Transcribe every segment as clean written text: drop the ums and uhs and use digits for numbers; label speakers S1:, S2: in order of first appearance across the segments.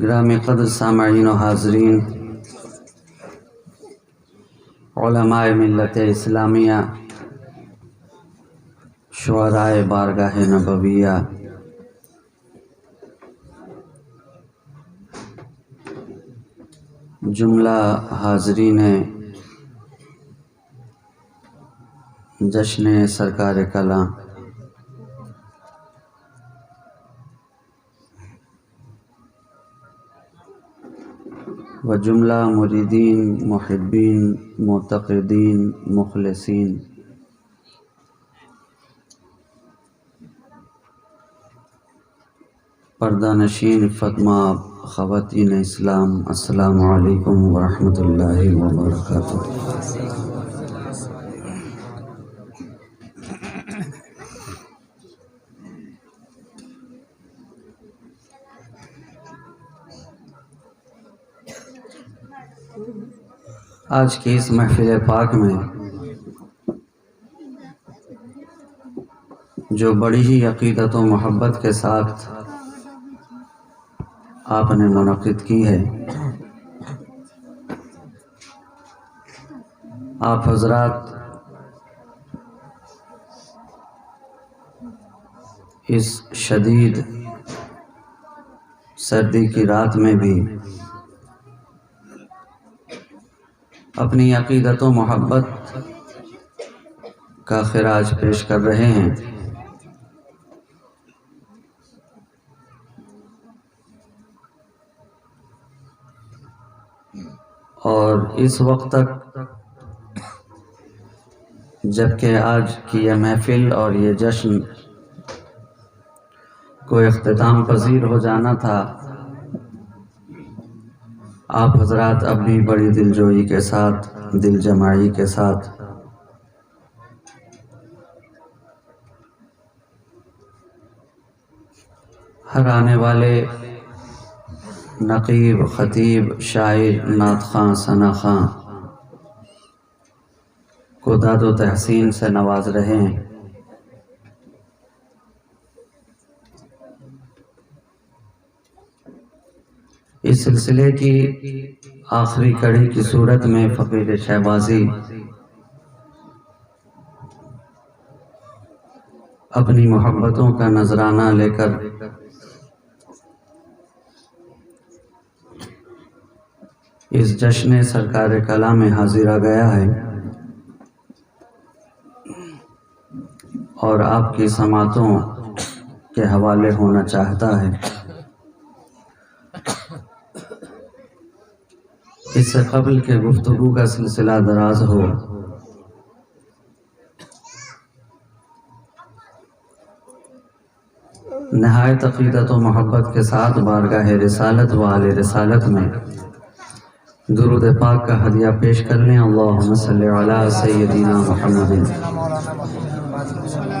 S1: ग्रामी क़द्र सामईन व हाज़रीन, उलमाए मिल्लत इस्लामिया, शुअराए बारगाह नबविया, जुमला हाज़रीन जश्न सरकार कला, व जुमला मुरीदीन, मुहिब्बीन, मुतक़िदीन, मुखलिसीन, पर्दा नशीन फ़ातिमा ख़वातीन इस्लाम, अस्सलामु अलैकुम व रहमतुल्लाहि व बरकातुहू। आज की इस महफिल पाक में जो बड़ी ही अक़ीदत व मोहब्बत के साथ आपने मुनक़िद की है, आप हज़रात इस शदीद सर्दी की रात में भी अपनी अक़ीदत व मोहब्बत का ख़िराज पेश कर रहे हैं। और इस वक्त तक जबकि आज की यह महफिल और ये जश्न को इख्तिताम पज़ीर हो जाना था, आप हज़रात अब भी बड़ी दिलजोई के साथ, दिल जमाई के साथ हर आने वाले नक़ीब, ख़तीब, शायर, नात ख़ां, सना ख़ां को दाद व तहसीन से नवाज रहे हैं। इस सिलसिले की आखिरी कड़ी की सूरत में फ़कीर शहबाजी अपनी मोहब्बतों का नजराना लेकर इस जश्न सरकार कला में हाजिर आ गया है और आपकी समातों के हवाले होना चाहता है। इससे कबल के गुफ्तगू का सिलसिला दराज हो, नहायत अक़ीदत व मोहब्बत के साथ बारगाह रिसालत व आले रिसालत में दुरूद पाक का हदिया पेश कर लें। अल्लाहुम्मा सल्लि अला सय्यदिना मुहम्मदिन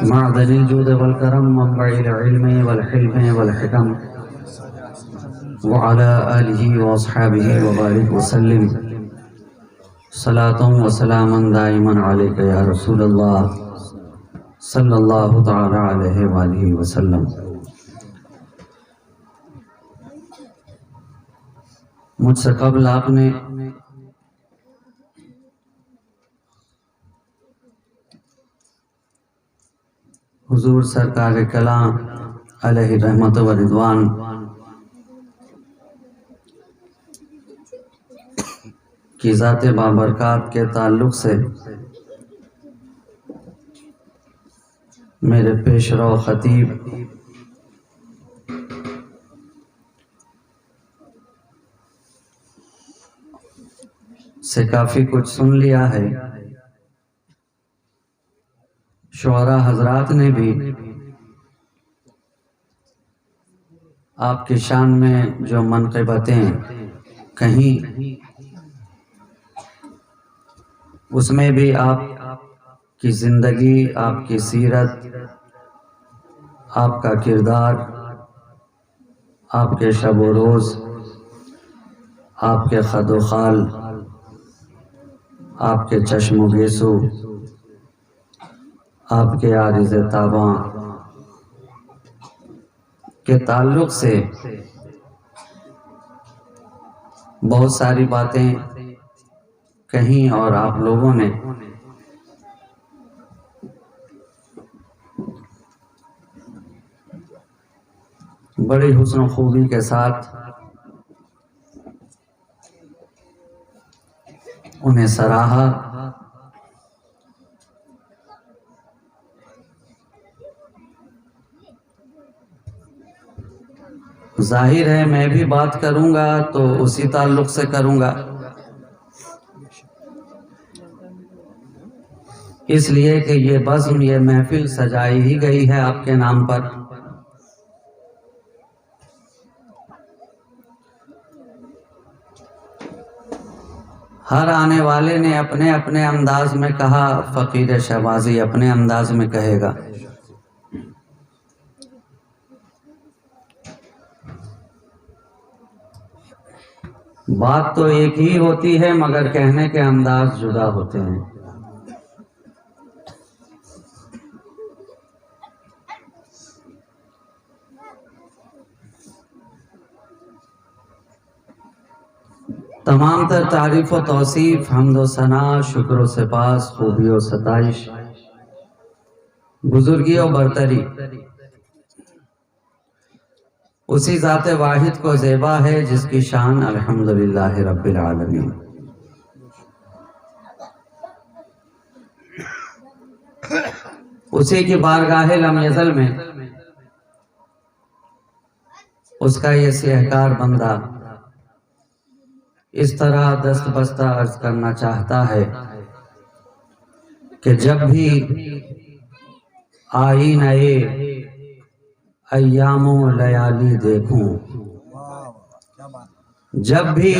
S1: मअदनिल जूद वल करम मन्बइल इल्मी वल हिल्मी वल हिकम व अला आलिहि व अस्हाबिहि व बारिक व सल्लिम सलातन व सलामन दाइमन अलैका या रसूलल्लाह सल्लल्लाहु तआला अलैहि व आलिहि व सल्लम। मुझसे कबल आपने हुजूर सरकार कला अलैहि रहमत व रिदवान की ज़ात बाबरकत के ताल्लुक से मेरे पेशरो खतीब से काफ़ी कुछ सुन लिया है। शुअरा हजरात ने भी आपकी शान में जो मनक़िबतें कहीं, उसमें भी आपकी ज़िंदगी, आपकी सीरत, आपका किरदार, आपके शब व रोज़, आपके ख़द व ख़ाल, आपके चश्म गेसू, आपके आरिज़ ताबा के ताल्लुक से बहुत सारी बातें कहीं और आप लोगों ने बड़ी हुस्न खूबी के साथ उन्हें सराहा। जाहिर है मैं भी बात करूंगा तो उसी ताल्लुक से करूंगा, इसलिए कि ये बज़्म, ये महफिल सजाई ही गई है आपके नाम पर। हर आने वाले ने अपने अपने अंदाज में कहा, फ़कीर शहबाजी अपने अंदाज में कहेगा। बात तो एक ही होती है मगर कहने के अंदाज जुदा होते हैं। तमाम तर तारीफ व तौसीफ, हम्द व सना, शुक्र व सिपास, खूबी व सताइश, बुजुर्गी और बरतरी उसी ज़ात वाहिद को ज़ेबा है जिसकी शान अल्हम्दुलिल्लाह रब्बिल आलमीन। उसी की बारगाह लम यज़ल में उसका ये सिहकार बंदा इस तरह दस्त बस्ता अर्ज करना चाहता है कि जब भी आईने अय्यामो लयाली देखूं, जब भी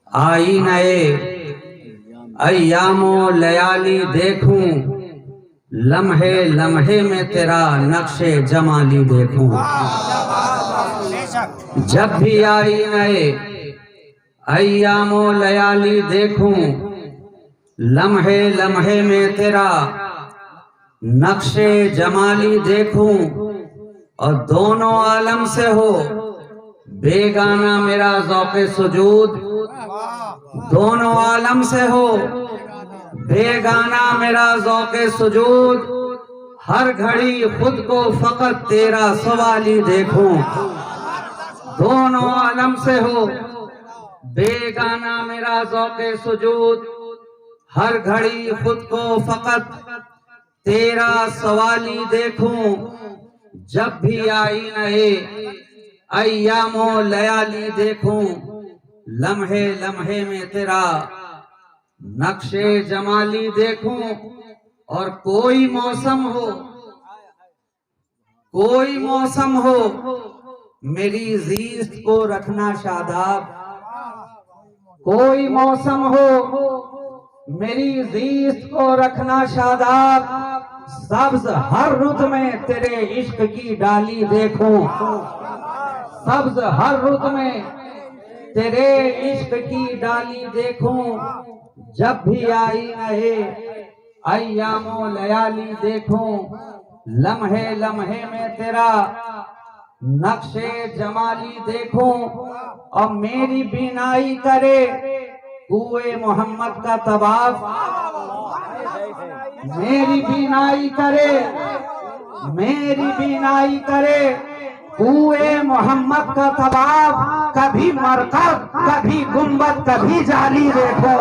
S1: आईने अय्यामो लयाली देखूं, लम्हे लम्हे में तेरा नक्शे जमाली देखूं। जब भी आईने अय्यामो लयाली देखूं, लम्हे लम्हे में तेरा नक्शे जमाली देखूं, और दोनों आलम से हो बेगाना मेरा ज़ौक़े सुजूद दोनों आलम से हो। बेगाना मेरा ज़ौक़े सुजूद हर घड़ी खुद को फ़कत तेरा सवाली देखूं। दोनों आलम से हो। बेगाना मेरा ज़ौक़े सुजूद हर घड़ी खुद को फ़कत तेरा सवाली देखूं। जब भी आई नए अय्यामो लयाली देखूं। लम्हे लम्हे में तेरा नक्शे जमाली देखूं। और कोई मौसम हो मेरी ज़ीस्त को रखना शादाब। कोई मौसम हो मेरी ज़ीस्त को रखना शादाब। सब्ज़ हर रुत में तेरे इश्क की डाली देखूं। सब्ज़ हर रुत में तेरे इश्क की डाली देखूं। जब भी आई नए अय्यामो लयाली देखूं। लम्हे लम्हे में तेरा नक्शे जमाली देखूं। और मेरी बीनाई करे कुए मोहम्मद का तवाफ। मेरी बीनाई करे कुए मोहम्मद का तवाफ। कभी मरकज कभी गुंबद कभी जाली देखो।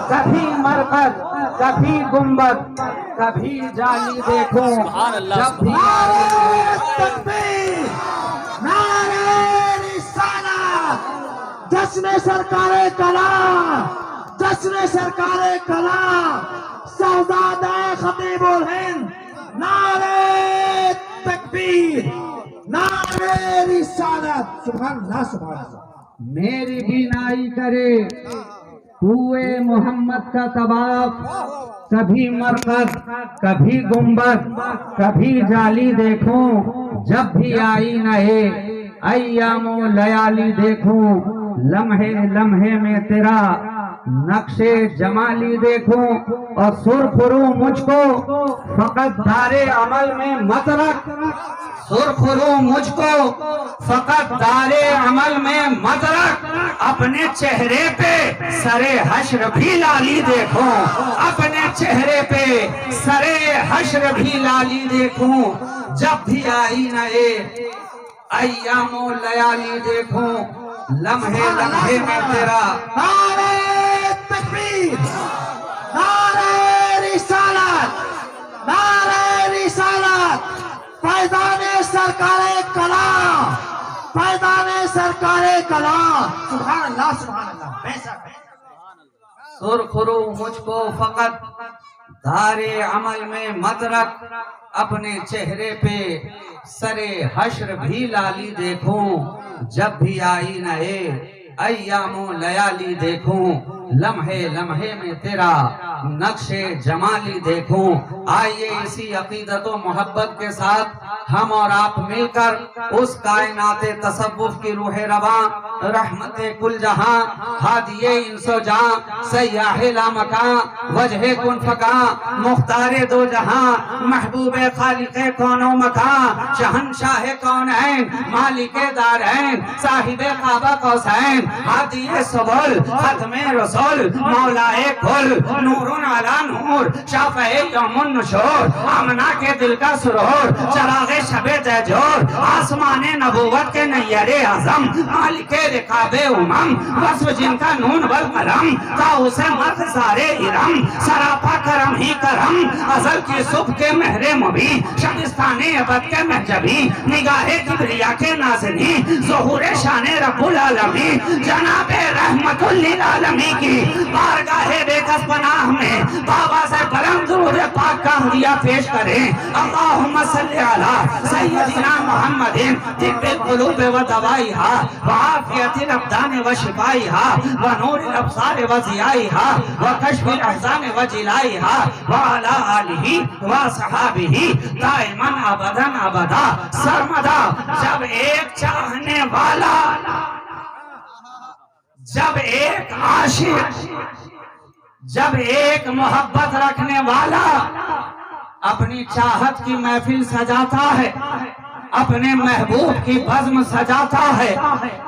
S1: कभी मरकज कभी गुंबद कभी जाली देखो। जब भी
S2: जश्न सरकारे कला, जश्न सरकारे कला, शहजादा खतीबुल हिंद, नारे तकबीर, नारे रिसालत। सुभान अल्लाह, सुभान अल्लाह।
S1: मेरी बीनाई करे हुए मोहम्मद का तवाफ। कभी मरकज कभी गुंबद कभी जाली देखूं। जब भी आई नए अय्यामो लयाली देखूं। लम्हे लम्हे में तेरा नक्शे जमाली देखूं। और सुरखरू मुझको फकत दारे अमल में मत रख। सुरखरू मुझको फकत दारे अमल में मत रख। अपने चेहरे पे सरे हश्र भी लाली देखूं। अपने चेहरे पे सरे हश्र भी लाली देखूं। जब भी आई नए अय्यामो लयाली देखूं। लम्हे लम्हे में तेरा
S2: नारे तकबीर, नारे रिसालत, नारे रिसालत। फैज़ाने सरकारे कला, फैज़ाने सरकारे कला। सुभान अल्लाह, सुभान अल्लाह। बेशक
S1: सुरखरू मुझको फकत धारे अमल में मत रख। अपने चेहरे पे सरे हश्र भी लाली देखूं। जब भी आई नए अय्यामो लयाली देखूं। लम्हे लम्हे में तेरा नक्शे जमाली देखूं। आइए इसी अकीदत व मोहब्बत के साथ हम और आप मिलकर उस कायनाते तसव्वुफ की रूह रवा, रहमते कुल जहां, हादिये इंसो जहां, सय्याहे लामकां, वजहे कुन फकां, मुख्तारे दो जहां, महबूबे खालिके कौनो मकां, शहंशाहे कौनैन, मालिके दारैन, साहिबे काबा कौसैन, हादिये सबुल, खत्मे रसूल, मौलाए कुल, नूरुन अला नूर, शाफ़ए यौमुन नुशूर, आमना के दिल का सुरूर, चरागे शबे तैजूर, आसमाने नबूवत के नैयरे आज़म, मालिके रिकाबे उमम, वस्फ़ जिनका नून वल कलम, ताऊसे मर्द सारे इरम, सरापा करम ही करम, अज़ल की सुबह के महरे मुबी, शबिस्ताने अबद के महजबी, निगाहे किबरिया के नाज़नी, ज़ुहूरे शाने रब्बुल आलमीन, जनाबे रहमतुल लिल आलमीन की बारगाहे बेकस पनाह में बाबा से बुलंद दुरूद पाक का हदिया पेश करें। अल्लाहुम्मा सल्ली अला सय्यदिना मुहम्मदिन तिब्बिल कुलूब व दवाइहा व आफियतिल अब्दान व शिफाइहा व नूरिल अब्सार व ज़ियाइहा व कश्फिल अहज़ान व जिलाइहा व अला आलिहि व सहाबिहि दाइमन अबदन अबदा सरमदा। जब एक चाहने वाला, जब एक आशिक, जब एक मोहब्बत रखने वाला अपनी चाहत की महफिल सजाता है, अपने महबूब की बज़्म सजाता है,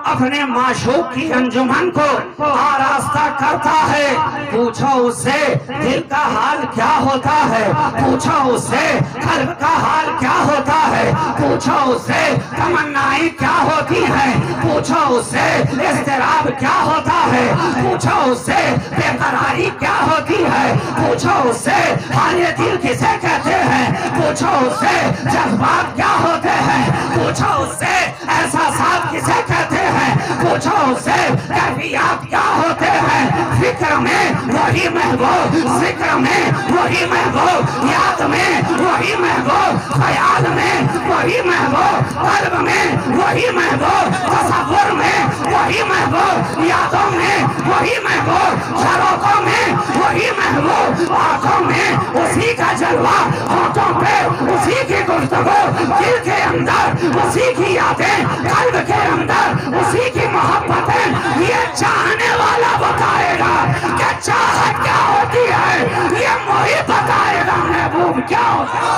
S1: अपने माशूक की अंजुमन को आरास्ता करता है। पूछो उससे दिल का हाल क्या होता है, पूछो उससे कल्ब का हाल क्या होता है, पूछो उससे तमन्नाएं क्या होती हैं, पूछो उससे इज़्तिराब क्या होता है, पूछो उससे बेकरारी क्या होती है, पूछो उससे हाले दिल किसे कहते हैं, पूछो उससे जज्बात क्या होते हैं, पूछो उससे एहसासात किसे कहते हैं, पूछो उससे कैफियत क्या होते हैं। फिक्र में वही महबूब, जिक्र में वही महबूब, याद में वही महबूब, ख्याल में वही महबूब, कल्ब में वही महबूब, तसव्वुर में वही महबूब, यादों में वही महबूब, झरोकों में वही महबूब, आंखों में उसी का जलवा, होठों पे उसी की गुफ्तगू, दिल के अंदर उसी की यादें, कल्ब के अंदर उसी की मोहब्बतें। ये चाहने वाला बताएगा कि चाहत क्या होती है, ये मोही बताएगा महबूब क्या होता है।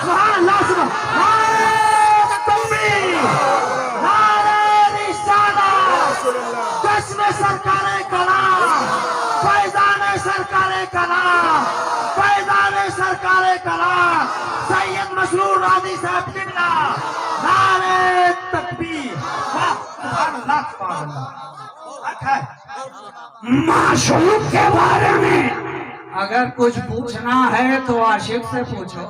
S2: सुभान अल्लाह, नारे तकबीर, नारे रिसालत, कसम सरकारे कलाम, फैज़ान सरकारे कलाम, फैज़ान सरकारे कलाम, सैयद मसरूर राजी साहब किबला, नारे तकबीर। वाह, सुभान अल्लाह, सुभान अल्लाह।
S1: माशूक के बारे में अगर कुछ पूछना है तो आशिक से पूछो,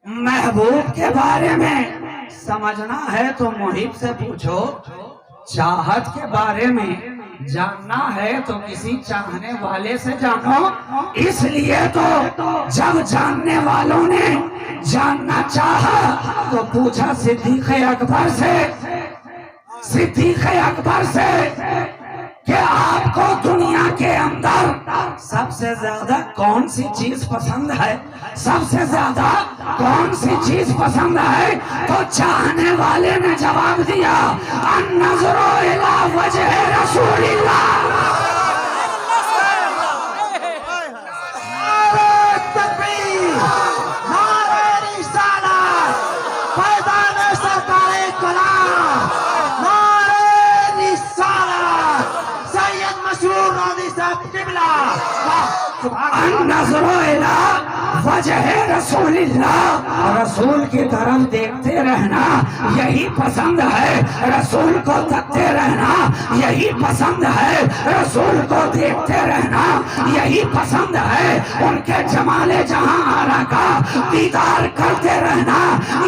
S1: महबूब के बारे में समझना है तो मुहिब से पूछो, चाहत के बारे में जानना है तो किसी चाहने वाले से जानो। इसलिए तो जब जानने वालों ने जानना चाहा तो पूछा सिद्दीक़ अकबर से, सिद्दीक़ अकबर से कि आपको दुनिया के अंदर सबसे ज्यादा कौन सी चीज पसंद है, सबसे ज्यादा कौन सी चीज पसंद है। तो चाहने वाले ने जवाब दिया, अन्नज़्रु इला वजह रसूलिल्लाह।
S2: नारे तकबीर, नारे रिसालत, फैज़ान सरकारे कलाम, नारे रिसालत, सैयद मसरूर राजी साहब किबला। वाह, सुभान अल्लाह।
S1: अन्नज़्रु इला वजह रसूलिल्लाह, रसूल की तरफ देखते रहना यही पसंद है, रसूल को तकते रहना यही पसंद है, रसूल को देखते रहना यही पसंद है, उनके जमाले जहां आला का दीदार करते रहना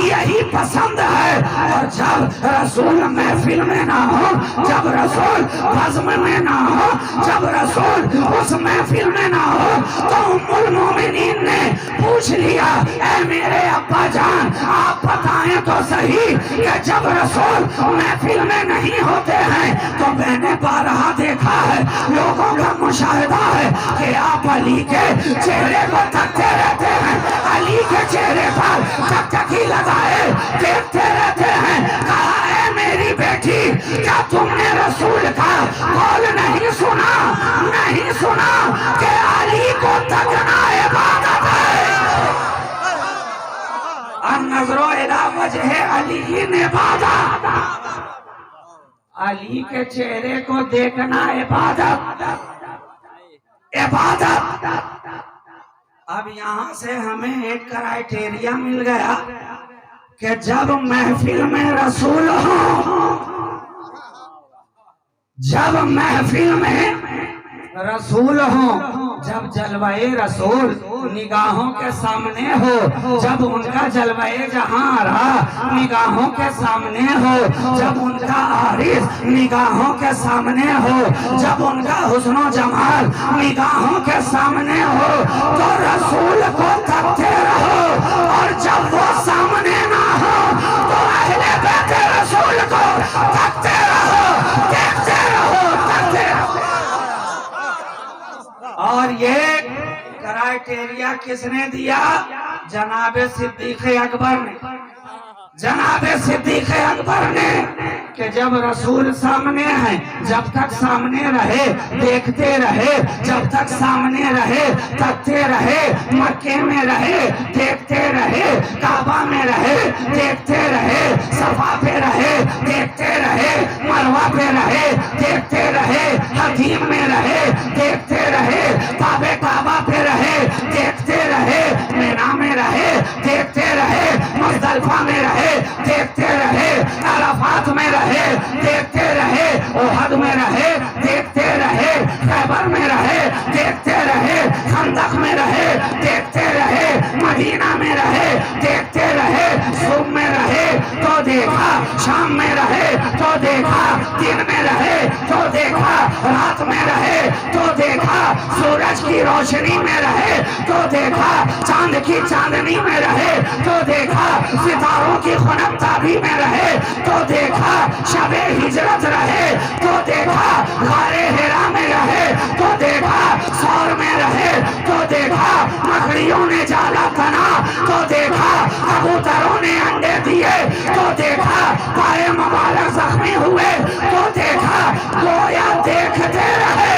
S1: यही पसंद है। और जब रसूल महफिल में ना हो, जब रसूल बज़्म में ना हो, जब रसूल उस महफिल में ना हो, तो उम्मुल मोमिनीन ने पूछ लिया, ऐ मेरे अब्बा जान आप बताएं तो सही कि जब रसूल महफिल में नहीं होते हैं तो मैंने बारहा देखा है, लोगों का मुशाहिदा है कि आप अली के चेहरे को तकते रहते हैं, अली के चेहरे पर टकटकी लगाए देखते रहते हैं। कहा, ऐ मेरी बेटी क्या तुमने रसूल का कौल नहीं सुना, नहीं सुना कि अली को तकना इबादत है। अन्नज़्रु इला वजह अली इबादत, अली के चेहरे को देखना इबादत, इबादत। अब यहाँ से हमें एक क्राइटेरिया मिल गया कि जब महफिल में रसूल हो, जब महफिल में रसूल हो, जब जलवाए रसूल निगाहों के सामने हो, जब उनका जलवाए जहां रहा निगाहों के सामने हो, जब उनका आरिफ निगाहों के सामने हो, जब उनका हुस्नो जमाल निगाहों के सामने हो, तो रसूल को तकते रहो। और जब वो सामने ना हो तो अहले बैत रसूल को तकते रहो, देखते रहो, तकते रहो। और ये क्राइटेरिया किसने दिया? जनाब सिद्दीक़ अकबर ने, जनाब सिद्दीक़ अकबर ने कि जब रसूल सामने है, जब तक सामने रहे देखते रहे, जब तक सामने रहे तकते रहे, मक्के में रहे देखते रहे, काबा में रहे देखते रहे, सफा पे रहे देखते रहे, मरवा पे रहे देखते रहे, हदीम में रहे देखते रहे, काबे काबा पे रहे देखते रहे, मीना में रहे देखते रहे, मुज़दलिफा में रहे देखते रहे, अराफात में रहे देखते रहे, ओहद में रहे देखते रहे, खैबर में रहे देखते रहे, खंदक में रहे देखते रहे, मदीना में रहे देखते रहे, सूम में रहे तो देखा, शाम में रहे तो देखा, दिन में रहे तो देखा, रात में रहे तो देखा, सूरज की रोशनी में रहे तो देखा, चांद की चांदनी में रहे तो देखा, सितारों की खुनकताबी में रहे तो देखा, शबे हिजरत रहे तो देखा, गारे हिरा में रहे तो देखा, सौर में रहे तो देखा, मकड़ियों ने जाला तना तो देखा, कबूतरों ने अंडे दिए तो देखा, पाए मुबारक जख्मी हुए तो देखा, गोया देखते रहे,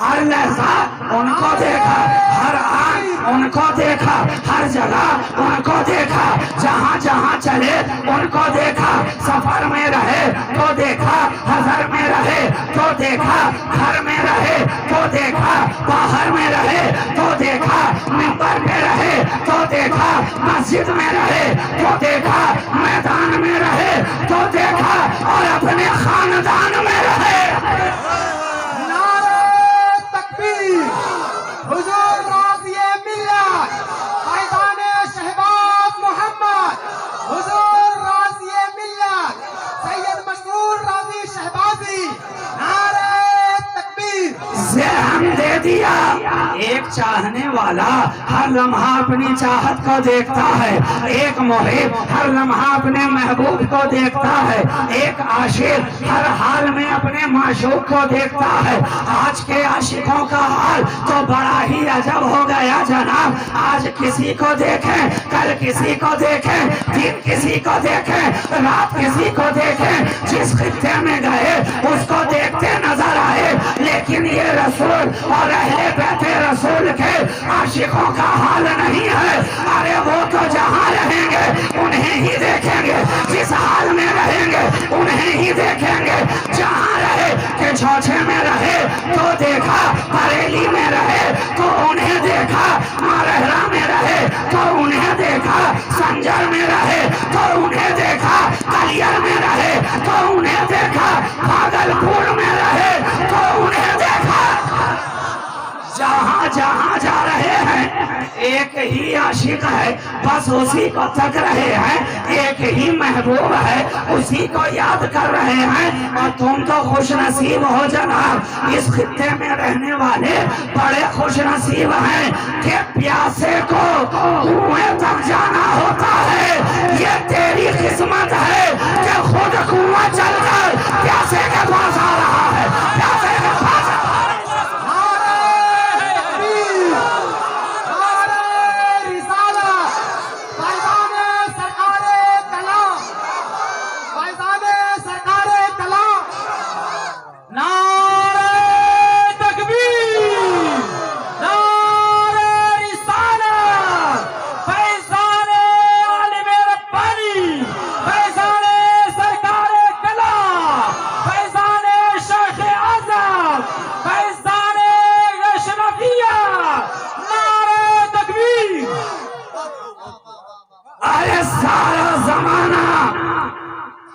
S1: हर लहजा उनको देखा, हर आंख उनको देखा, हर जगह उनको देखा, जहाँ जहाँ चले उनको देखा, सफर में रहे तो देखा, हजर में रहे तो देखा, घर में रहे तो देखा, बाहर में रहे तो देखा, मिंबर पे रहे तो देखा, मस्जिद में रहे तो देखा, मैदान में रहे तो देखा, और अपने खानदान में रहे।
S2: हुजूर राज़िए मिल्लत फैज़ाने शहबाज मोहम्मद, हुजूर राज़िए मिल्लत सैयद मशहूर राज़ी शहबाजी, नारे तकबीर।
S1: से हम दे दिया। एक चाहने वाला हर लम्हा अपनी चाहत को देखता है, एक मुहिब हर लम्हा अपने महबूब को देखता है, एक आशिक हर हाल में अपने माशूक को देखता है। आज के आशिकों का हाल तो बड़ा ही अजब हो गया जनाब। आज किसी को देखें, कल किसी को देखें, दिन किसी को देखें, रात किसी को देखें, जिस खित्ते में गए उसको देखते नजर आए। लेकिन ये रसूल और अहले बैते रसूल के आशिकों का हाल नहीं है। अरे वो तो जहाँ रहेंगे उन्हें ही देखेंगे, जिस हाल में रहेंगे उन्हें ही देखेंगे। जहाँ रहे कि चौथे में रहे तो देखा, बरेली में रहे तो उन्हें देखा, मारहरा में रहे तो उन्हें देखा, संजर में रहे तो उन्हें देखा, कलियर में रहे तो उन्हें देखा, भागलपुर में रहे तो उन्हें देखा। जहाँ जहाँ जा रहे हैं एक ही आशिक है, बस उसी को तक रहे हैं। एक ही महबूब है, उसी को याद कर रहे हैं। और तुम तो खुश नसीब हो जनाब, इस खित्ते में रहने वाले बड़े खुश नसीब हैं कि प्यासे को कुएं तक जाना होता है। ये तेरी किस्मत है कि खुद कुआं चलकर प्यासे के पास आ रहा है, प्यासे के पास।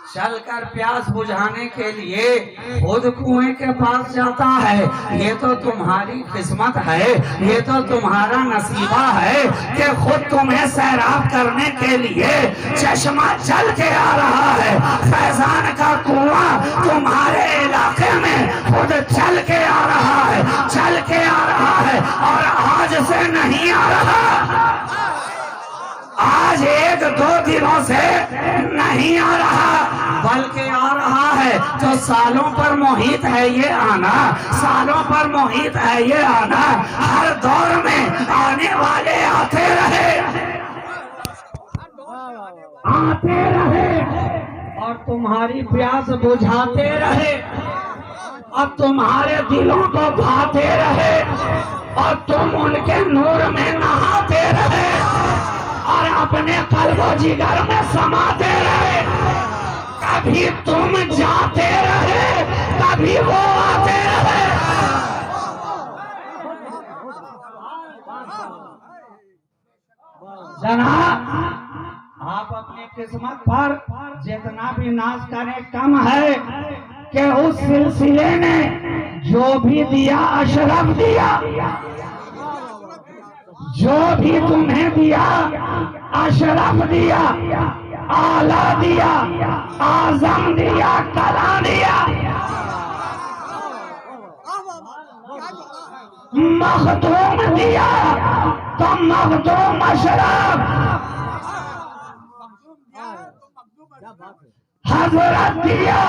S1: चलकर प्यास बुझाने के लिए खुद कुएं के पास जाता है। ये तो तुम्हारी किस्मत है, ये तो तुम्हारा नसीबा है कि खुद तुम्हें सैराब करने के लिए चश्मा चल के आ रहा है। फैजान का कुआं तुम्हारे इलाके में खुद चल के आ रहा है, चल के आ रहा है, और आज से नहीं आ रहा, आज एक दो दिनों से नहीं आ रहा, बल्कि आ रहा है। तो सालों पर मोहित है ये आना, सालों पर मोहित है ये आना। हर दौर में आने वाले आते रहे, आते रहे। और तुम्हारी प्यास बुझाते रहे और तुम्हारे दिलों को भाते रहे और तुम उनके नूर में नहाते रहे और अपने कल्बो जिगर में समाते रहे। कभी तुम जाते रहे, कभी वो आते रहे। जनाब, आप अपनी किस्मत पर जितना भी नाज करें कम है कि उस सिलसिले ने जो भी दिया अशरफ दिया, जो भी तुम्हें दिया अशरफ दिया, आला दिया, आजम दिया, कला दिया, मखदूम दिया तो मखदूम अशरफ, हजरत दिया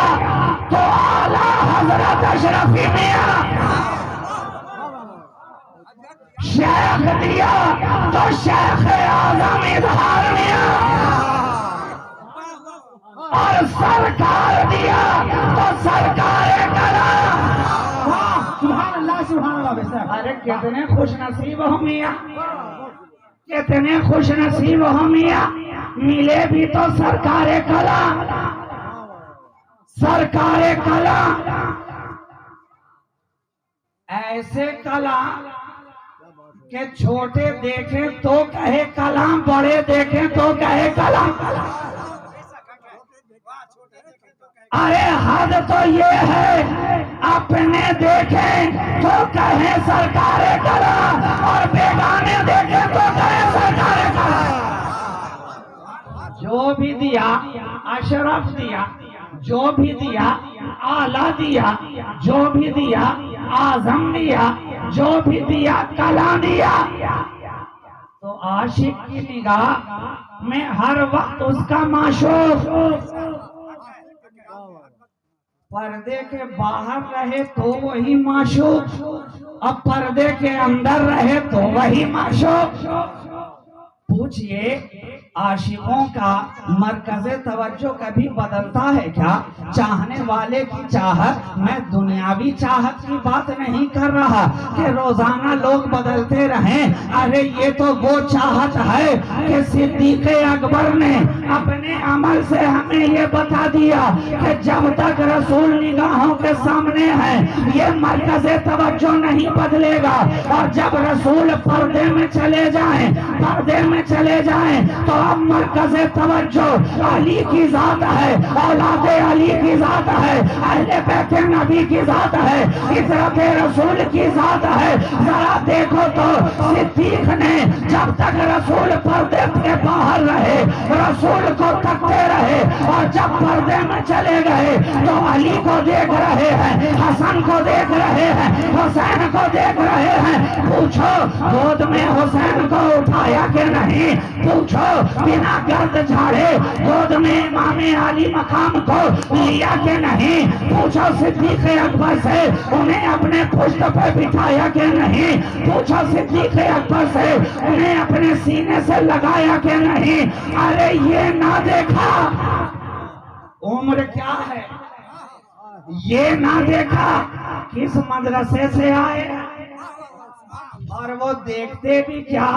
S1: तो आला हजरत अशरफी मियां, शेख दिया तो शेख आजम इजहार मियां, और सरकार दिया तो सरकार कलाम।
S2: सुभान अल्लाह बेशक।
S1: अरे कितने खुश नसीब हो मियां, कितने खुश नसीब हो मियां, मिले भी तो सरकार कलाम, सरकार कलाम। ऐसे कलाम के छोटे देखें तो कहे कलाम, बड़े देखें तो कहे कलाम। अरे हद तो ये है अपने देखें तो कहे सरकार कलाम और बेगाने देखें तो कहे सरकार कलाम। जो भी दिया अशरफ दिया, जो भी दिया आला दिया, जो भी दिया आजम दिया, जो भी दिया कला दिया, तो आशिक की निगाह में हर वक्त उसका माशूक। पर्दे के बाहर रहे तो वही माशूक, अब पर्दे के अंदर रहे तो वही माशूक। पूछिए आशिकों का मरकज़े तवज्जो कभी बदलता है क्या? चाहने वाले की चाहत, मैं दुनियावी चाहत की बात नहीं कर रहा कि रोजाना लोग बदलते रहें। अरे ये तो वो चाहत है कि सिद्दीक़ अकबर ने अपने अमल से हमें ये बता दिया कि जब तक रसूल निगाहों के सामने है ये मरकज़े तवज्जो नहीं बदलेगा, और जब रसूल पर्दे में चले जाएं, पर्दे में चले जाएं तो अब मरकज़े तवज्जो अली की जात है, औलादे अली की जात है, अहले बैते नबी की जात है, इज़रत रसूल की जात है। जरा देखो तो सिद्दीक ने जब तक रसूल पर्दे के बाहर रहे रसूल को तकते रहे, और जब पर्दे में चले गए तो अली को देख रहे हैं, हसन को देख रहे हैं, हुसैन को देख रहे हैं। पूछो गोद में हुसैन को उठाया कि नहीं? पूछो बिना गर्द झाड़े गोद में इमामे अली मकाम को लिया कि नहीं? पूछो सिद्दीक़ अकबर से उन्हें अपने पुश्त पे बिठाया कि नहीं? पूछो सिद्दीक़ अकबर से उन्हें अपने सीने से लगाया कि नहीं? अरे ये ना देखा उम्र क्या है, ये ना देखा किस मदरसे से आए, और वो देखते भी क्या,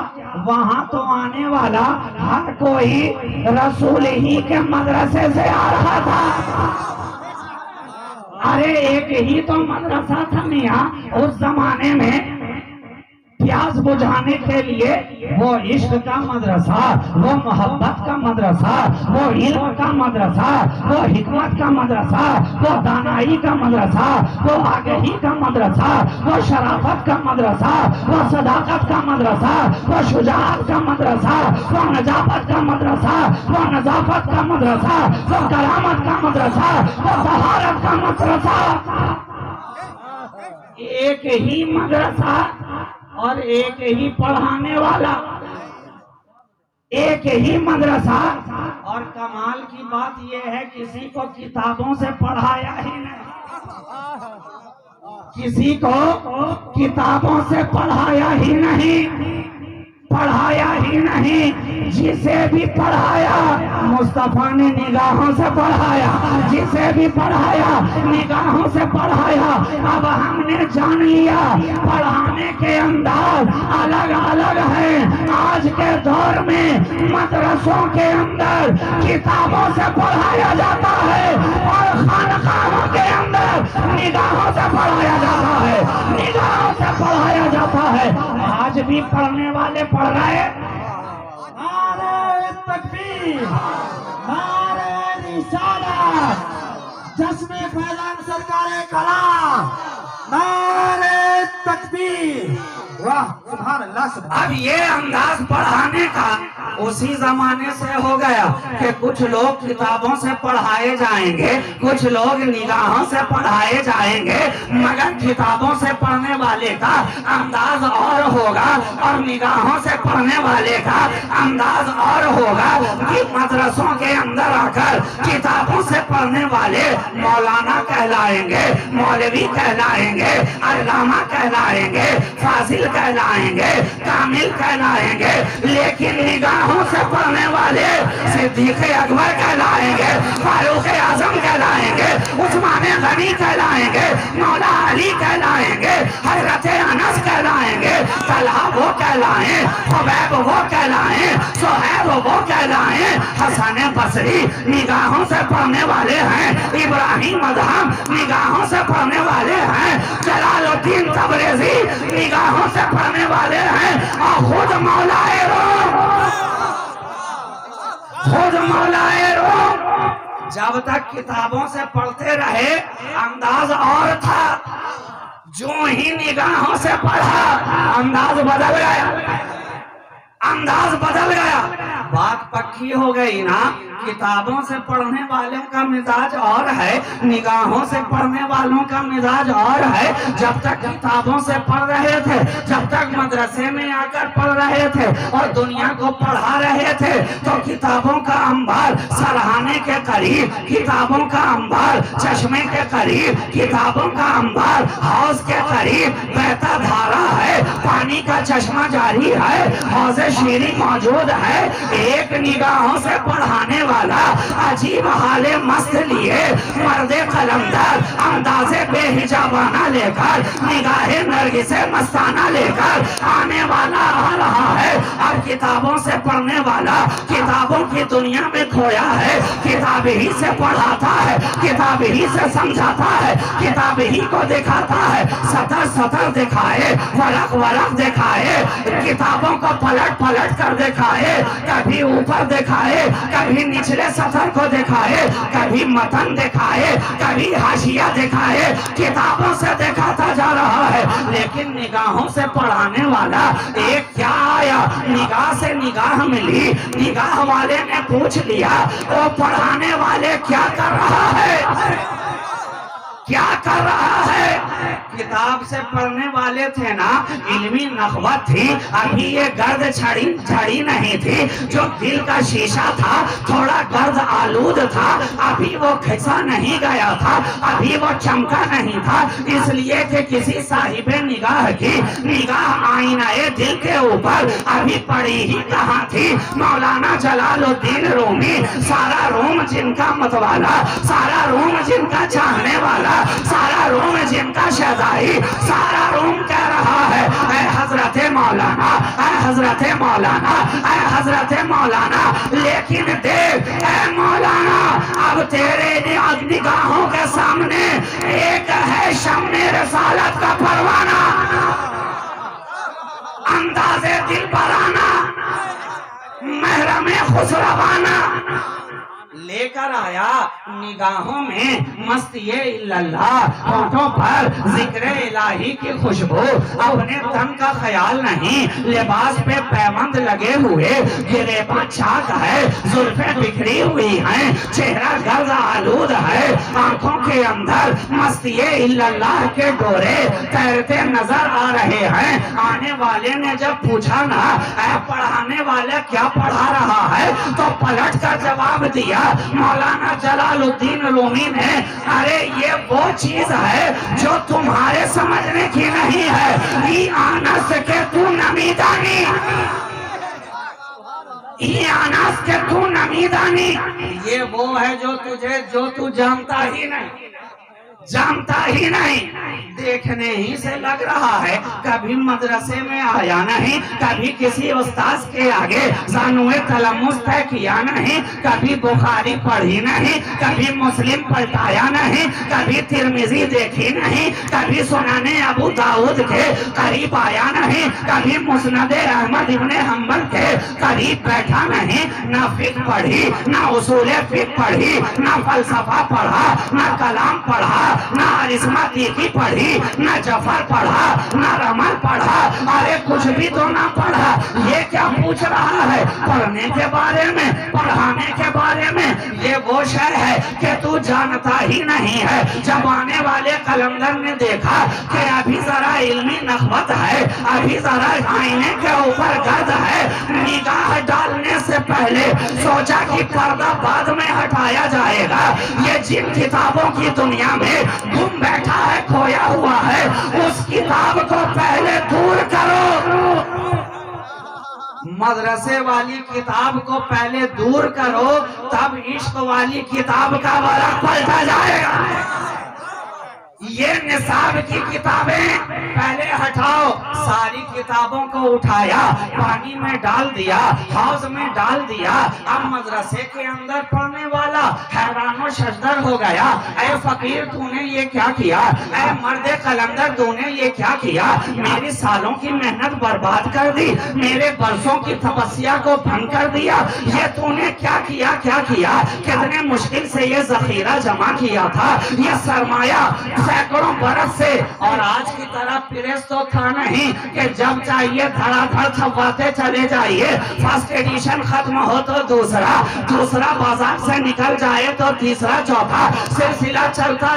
S1: वहां तो आने वाला हर कोई रसूल ही के मदरसे से आ रहा था। अरे एक ही तो मदरसा था मियां उस जमाने में, प्यास बुझाने के लिए वो इश्क का मदरसा, वो मोहब्बत का मदरसा, वो इल्म का मदरसा, वो हिकमत का मदरसा, वो दानाई का मदरसा, वो आगही का मदरसा, वो शराफत का मदरसा, वो सदाकत का मदरसा, वो शुजाअत का मदरसा, वो नजाफत का मदरसा, वो नजाफत का मदरसा, वो करामत का मदरसा, वो तहारत का मदरसा। एक ही मदरसा और एक ही पढ़ाने वाला, एक ही मदरसा। और कमाल की बात यह है किसी को किताबों से पढ़ाया ही नहीं, किसी को किताबों से पढ़ाया ही नहीं।
S3: पढ़ाया ही नहीं, जिसे भी पढ़ाया मुस्तफा ने निगाहों से पढ़ाया, जिसे भी पढ़ाया निगाहों से पढ़ाया। अब हमने जान लिया पढ़ाने के अंदाज अलग अलग हैं। आज के दौर में मदरसों के अंदर किताबों से पढ़ाया जाता है और खानकाहों के अंदर निगाहों से पढ़ाया जाता है, निगाहों से पढ़ाया जाता है। आज भी पढ़ने वाले पढ़ रहे।
S2: नारे तकबीर, नारे रिसालत, जश्न फैजान सरकारे कलाम, नारे तकबीर। वाह सुभान अल्लाह सुभान।
S3: अब ये अंदाज पढ़ाने का उसी जमाने से हो गया कि कुछ लोग किताबों से पढ़ाए जाएंगे, कुछ लोग निगाहों से पढ़ाए जाएंगे, मगर किताबों से पढ़ने वाले का अंदाज और होगा और निगाहों से पढ़ने वाले का अंदाज और होगा। कि मदरसों के अंदर आकर किताबों से पढ़ने वाले मौलाना कहलाएंगे, मौलवी कहलाएंगे, अल्लामा कहलाएंगे, फाजिल कहलाएंगे, कामिल कहलाएंगे, लेकिन निगाहों से पढ़ने वाले सिद्दीक़ अकबर कहलाएंगे, फारूक आजम कहलाएंगे, उस्मान गनी कहलाएंगे, मौला अली कहलाएंगे, हजरत अनस कहलाएंगे, तलहा वो कहलाएं, खुबैब वो कहलाएं, सुहैब वो कहलाएं, हसन बसरी निगाहों से पढ़ने वाले हैं, इब्राहिम अदहम निगाहों से पढ़ने वाले हैं, जलालुद्दीन तबरेज़ी निगाहों से पढ़ने वाले हैं, और खुद मौलाए रूम, खुद मौलाए रूम जब तक किताबों से पढ़ते रहे अंदाज और था, जो ही निगाहों से पढ़ा अंदाज बदल गया, अंदाज बदल गया। बात पक्की हो गई ना। किताबों से पढ़ने वालों का मिजाज और है, निगाहों से पढ़ने वालों का मिजाज और है। जब तक किताबों से पढ़ रहे थे, जब तक मदरसे में आकर पढ़ रहे थे और दुनिया को पढ़ा रहे थे, तो किताबों का अंबार सराहने के करीब, किताबों का अंबार चश्मे के करीब, किताबों का अंबार हौज के करीब बहता धारा है, पानी का चश्मा जारी है, हौज शीरी मौजूद है। एक निगाहों से पढ़ाने वाला अजीब हाले मस्त लिए मर्दे कलमदार अंदाजे बेहिजाबाना लेकर निगाहे नरगिसे मस्ताना लेकर आने वाला आ रहा है। अब किताबों से पढ़ने वाला किताबों की दुनिया में खोया है, किताब ही से पढ़ाता है, किताब ही से समझाता है, किताब ही को दिखाता है, सतर सतर दिखाए, वरक वरक दिखाए, किताबों को पलट पलट कर दिखाए, कभी ऊपर दिखाए, कभी निचले सतर को दिखाए, कभी मतन दिखाए, कभी हाशिया दिखाए, किताबों से दिखाता जा रहा है। लेकिन निगाहों से पढ़ाने वाला एक क्या आया, निगाह से निगाह मिली, निगाह वाले ने पूछ लिया वो पढ़ाने वाले क्या कर रहा है, क्या कर रहा है। किताब से पढ़ने वाले थे ना, इल्मी नखवत थी, अभी ये गर्द छड़ी नहीं थी, जो दिल का शीशा था थोड़ा गर्द आलूद था, अभी वो घिसा नहीं गया था, अभी वो चमका नहीं था, इसलिए कि किसी साहिबे निगाह की निगाह आईनाए दिल के ऊपर अभी पड़ी ही कहाँ थी। मौलाना जलालुद्दीन रूमी, सारा रोम जिनका मतवाला, सारा रोम जिनका चाहने वाला, सारा रोम जिनका शहजाई, सारा रोम कह रहा है ऐ हजरते मौलाना, ऐ हजरते मौलाना, ऐ हजरते मौलाना। लेकिन देख ऐ मौलाना, अब तेरे निगाहों के सामने एक है शम्मे रिसालत का परवाना, अंदाजे दिल बराना, महरमे खुसरवाना लेकर आया। निगाहों में मस्त ये इल्लल्लाह, होठों पर जिक्र इलाही की खुशबू, अपने तन का ख्याल नहीं, लिबास पे पैबंद लगे हुए, गिरेबा चाक है, जुल्फे बिखरी हुई हैं, चेहरा गर्द आलूद है, आंखों के अंदर मस्त ये इल्लल्लाह के डोरे तैरते नजर आ रहे हैं। आने वाले ने जब पूछा ना ऐ पढ़ाने वाला क्या पढ़ा रहा है, तो पलट कर जवाब दिया मौलाना जलालुद्दीन रूमी ने, अरे ये वो चीज है जो तुम्हारे समझने की नहीं है, ई आनस के तू नमीदानी, ये अनास के तू नमीदानी,
S1: ये वो है जो तू जानता ही नहीं,
S3: जानता ही नहीं।
S1: देखने ही से लग रहा है कभी मदरसे में आया नहीं, कभी किसी उस्ताद के आगे ज़ानुए तलम्मुस तय किया नहीं, कभी बुखारी पढ़ी नहीं, कभी मुस्लिम पलटाया नहीं, कभी तिरमिजी देखी नहीं, कभी सुनाने अबू दाऊद के करीब आया नहीं, कभी मुस्नद अहमद इब्ने हम्बल के करीब बैठा नहीं, ना फिक्र पढ़ी, ना उसूल फिक्र पढ़ी, ना फलसफा पढ़ा, ना कलाम पढ़ा, ना अरिस्मातीकी पढ़ी, ना जफर पढ़ा, ना रमल पढ़ा, अरे कुछ भी तो ना पढ़ा। ये क्या पूछ रहा है पढ़ने के बारे में, पढ़ाने के बारे में? ये वो शय है कि तू जानता ही नहीं है। जब आने वाले कलंदर ने देखा कि अभी जरा इल्मी नखवत है, अभी जरा आईने के ऊपर गर्द है, निगाह डालने से पहले सोचा कि पर्दा बाद में हटाया जाएगा। ये जिन किताबों की दुनिया में गुम बैठा है, खोया हुआ है, उस किताब को पहले दूर करो। मदरसे वाली किताब को पहले दूर करो, तब इश्क वाली किताब का वाला पलटा जाएगा।
S3: ये निसाब की किताबें
S1: पहले हटाओ। सारी किताबों को उठाया, पानी में डाल दिया, हौज में डाल दिया। अब मदरसे के अंदर पढ़ने वाला हैरानो शजदर हो गया। ऐ फकीर तूने ये क्या किया? ऐ मर्दे कलंदर तूने ये क्या किया? मेरी सालों की मेहनत बर्बाद कर दी, मेरे बरसों की तपस्या को भंग कर दिया। ये तूने क्या किया, क्या किया? कितने मुश्किल से ये जखीरा जमा किया था, ये सरमाया सैकड़ों बरस से। और आज की तरह प्रेस तो था नहीं कि जब चाहिए धड़ाधड़ छपवाते चले जाइए। फर्स्ट एडिशन खत्म हो तो दूसरा, दूसरा बाजार से निकल जाए तो तीसरा, चौथा, सिलसिला चलता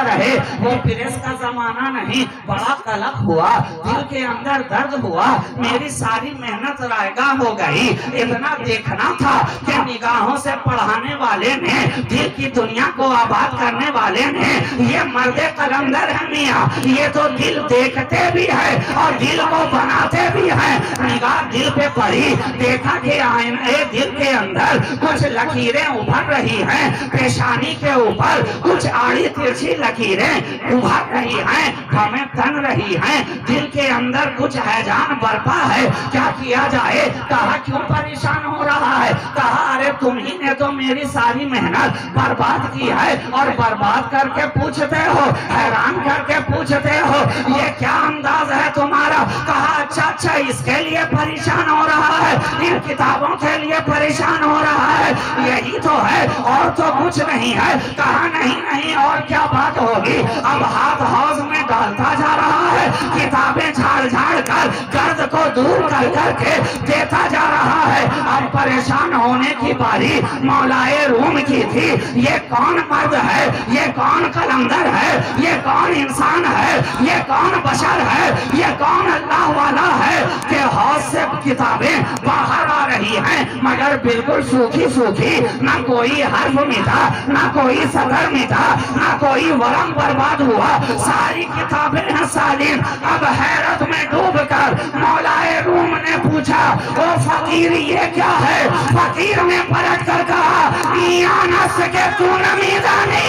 S1: रहे। वो प्रेस का जमाना नहीं। बड़ा कलक हुआ, दिल के अंदर दर्द हुआ, मेरी सारी मेहनत रायगा हो गई। इतना देखना था कि निगाहों से पढ़ाने वाले ने, दिल की दुनिया को आबाद करने वाले ने, ये मर्दे कलंदर है मियाँ, ये तो दिल देखते भी है और दिल को बनाते भी है। निगाह दिल पे पड़ी, देखा कि आईने दिल के अंदर कुछ लकीरें उभर रही हैं, पेशानी के ऊपर कुछ आड़ी तिरछी लकीरें उभर रही हैं, हमें तन रही हैं। दिल के अंदर कुछ हैजान बरपा है, क्या किया जाए? कहा क्यों परेशान हो रहा है? कहा अरे तुम ही ने तो मेरी सारी मेहनत बर्बाद की है, और बर्बाद करके पूछते हो, हैरान करके पूछते हो, ये क्या अंदाज है तुम्हारा? कहा अच्छा इसके लिए परेशान हो रहा है, इन किताबों के लिए परेशान हो रहा है, यही तो है और तो कुछ नहीं है। कहा नहीं और क्या बात होगी? अब हाथ हौज में डालता जा रहा है, किताबें झाड़ कर गर्द को दूर कर करके देता जा रहा है। अब परेशान होने की बारी मौलाए रूम की थी। ये कौन मर्द है, ये कौन कलंदर है, ये कौन इंसान है, ये कौन बशर है, ये कौन अल्लाह वाला है कि हौज से किताबें बाहर आ रही हैं, मगर बिल्कुल सूखी सूखी, ना कोई हर्फ मिटा, ना कोई सदर मिटा, ना कोई वरम बर्बाद हुआ, सारी किताबें हैं सालिम। अब हैरत में डूबकर मौलाए रूम ने पूछा, ओ फकीर ये क्या है? फकीर ने पलट कर कहा, मियां नस के तू नमीदानी।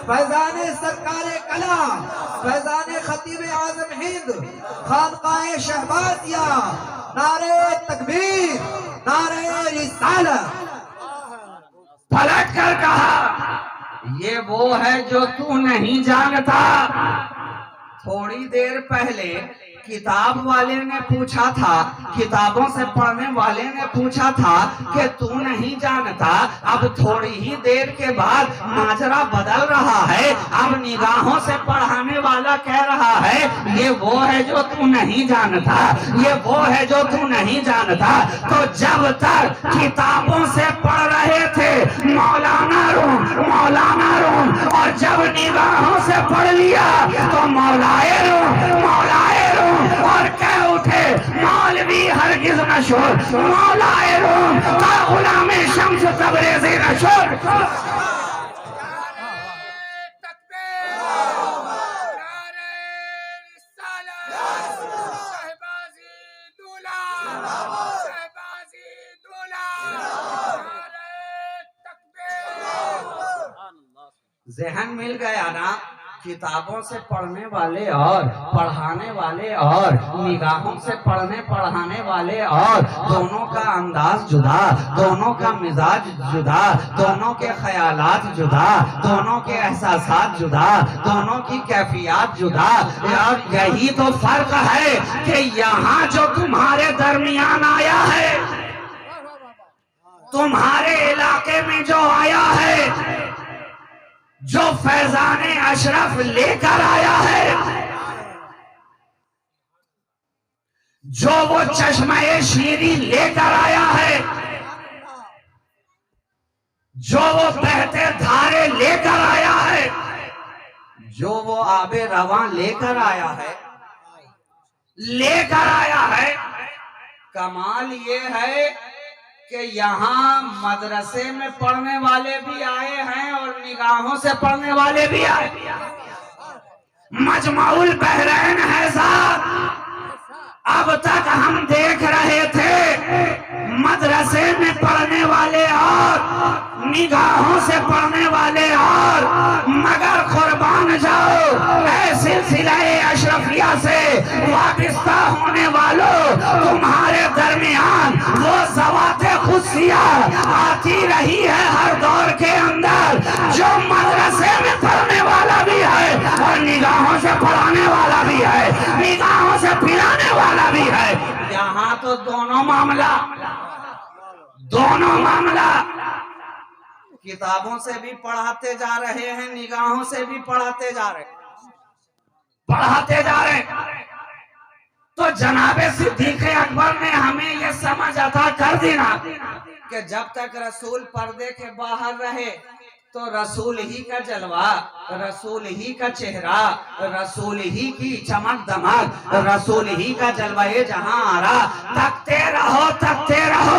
S2: फैजाने सरकारे कलाम, फैजाने खतीब आजम हिंद, खानकाए शहबाजिया, नारे तकबीर, नारे रिसालत।
S3: पलट कर कहा,
S1: ये वो है जो तू नहीं जानता। थोड़ी देर पहले किताब वाले ने पूछा था, किताबों से पढ़ने वाले ने पूछा था कि तू नहीं जानता। अब थोड़ी ही देर के बाद माजरा बदल रहा है। अब निगाहों से पढ़ाने वाला कह रहा है, ये वो है जो तू नहीं जानता, ये वो है जो तू नहीं जानता। तो जब तक किताबों से पढ़ रहे थे मौलाना रूम, और जब निगाहों से पढ़ लिया तो मौलाए रूम और कह उठे, मौलवी हरगिज न शोर, मौलाए रूम का गुलामे शम्स तबरेज़ी न शोर। जहन मिल गया ना, किताबों से पढ़ने वाले और पढ़ाने वाले और निगाहों से पढ़ने पढ़ाने वाले और दोनों का अंदाज जुदा, दोनों का मिजाज जुदा, दोनों के ख्यालात जुदा, दोनों के एहसासात जुदा, दोनों की कैफियत जुदा। और यही तो फर्क है कि यहाँ जो तुम्हारे दरमियान आया है, तुम्हारे इलाके में जो आया है, जो फैजाने अशरफ लेकर आया है, जो वो चश्मे शीरी लेकर आया है, जो वो बहते धारे लेकर आया है, जो वो आबे रवा लेकर आया है, कमाल ये है कि यहाँ मदरसे में पढ़ने वाले भी आए हैं और निगाहों से पढ़ने वाले भी आए। मजमाउल बहरैन है साहब। अब तक हम देख रहे थे मदरसे में पढ़ने वाले और निगाहों से पढ़ने वाले और, मगर कुर्बान जाओ ऐ सिलसिला-ए अशरफिया से वाबिस्ता होने वालों, तुम्हारे दरमियान वो ज़वाते खुशिया आती रही है हर दौर के अंदर, जो मदरसे में पढ़ने वाला भी है और निगाहों से पढ़ाने वाला भी है, निगाहों से पिलाने वाला भी है। यहाँ तो दोनों मामला किताबों से भी पढ़ाते जा रहे हैं, निगाहों से भी पढ़ाते जा रहे तो जनाबे सिद्दीक़ अकबर ने हमें ये समझ अता कर देना कि जब तक रसूल पर्दे के बाहर रहे तो रसूल ही का जलवा, रसूल ही का चेहरा, रसूल ही की चमक दमक, रसूल ही का जलवा ये जहां आ रहा, तकते रहो।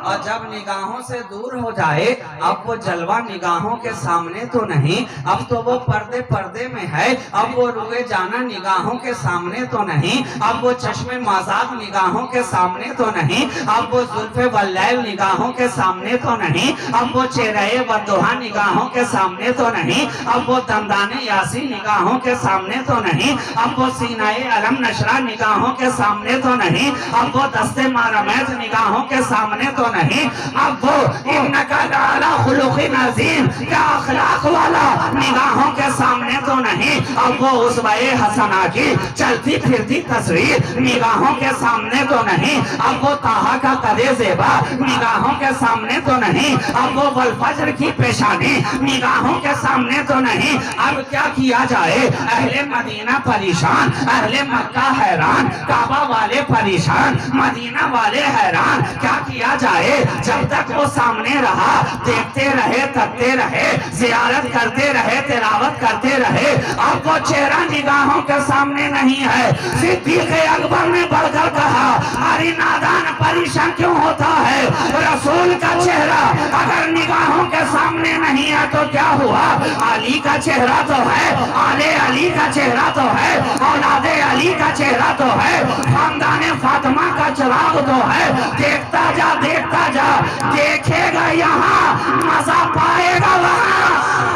S1: और जब निगाहों से दूर हो जाए, अब वो जलवा निगाहों के सामने तो नहीं, अब तो वो पर्दे में है, अब वो रुए जाना निगाहों के सामने तो नहीं, अब वो चश्मे मजाक निगाहों के सामने तो नहीं, अब वो जुल्फे वल्लैल निगाहों के सामने तो नहीं, अब वो चेहरे वद्दुहा निगाहों के सामने तो नहीं, अब वो दमदाने यासी निगाहों के सामने तो नहीं, अब वो सीनाए अलम नशरा निगाहों के सामने तो नहीं, अब वो दस्ते मारमैत निगाहों के सामने तो नहीं, अब वो इन्नका लअला खुलुक़िन अज़ीम का अखलाक वाला निगाहों के सामने तो नहीं, अब वो उसवाए हसना की चलती फिरती तस्वीर निगाहों के सामने तो नहीं, अब वो ताहा का कदे ज़ेबा निगाहों के सामने तो नहीं, अब वो वल-फज्र की पेशानी निगाहों के सामने तो नहीं। अब क्या किया जाए? अहले मदीना परेशान, अहले मक्का हैरान, काबा वाले परेशान, मदीना वाले हैरान। क्या किया जाए? जब तक वो सामने रहा, देखते रहे, तकते रहे, जियारत करते रहे, तिलावत करते रहे। अब वो चेहरा निगाहों के सामने नहीं है। सिद्दीक़ अकबर ने बढ़कर कहा, अरे नादान परेशान क्यों होता है? रसूल का चेहरा अगर निगाहों के सामने नहीं है तो क्या हुआ? अली का चेहरा तो है, आले अली का चेहरा तो है, औलादे अली का चेहरा तो है, खानदाने फातिमा का चिराग तो है। देखता जा, देखेगा यहाँ, मजा पाएगा वहाँ।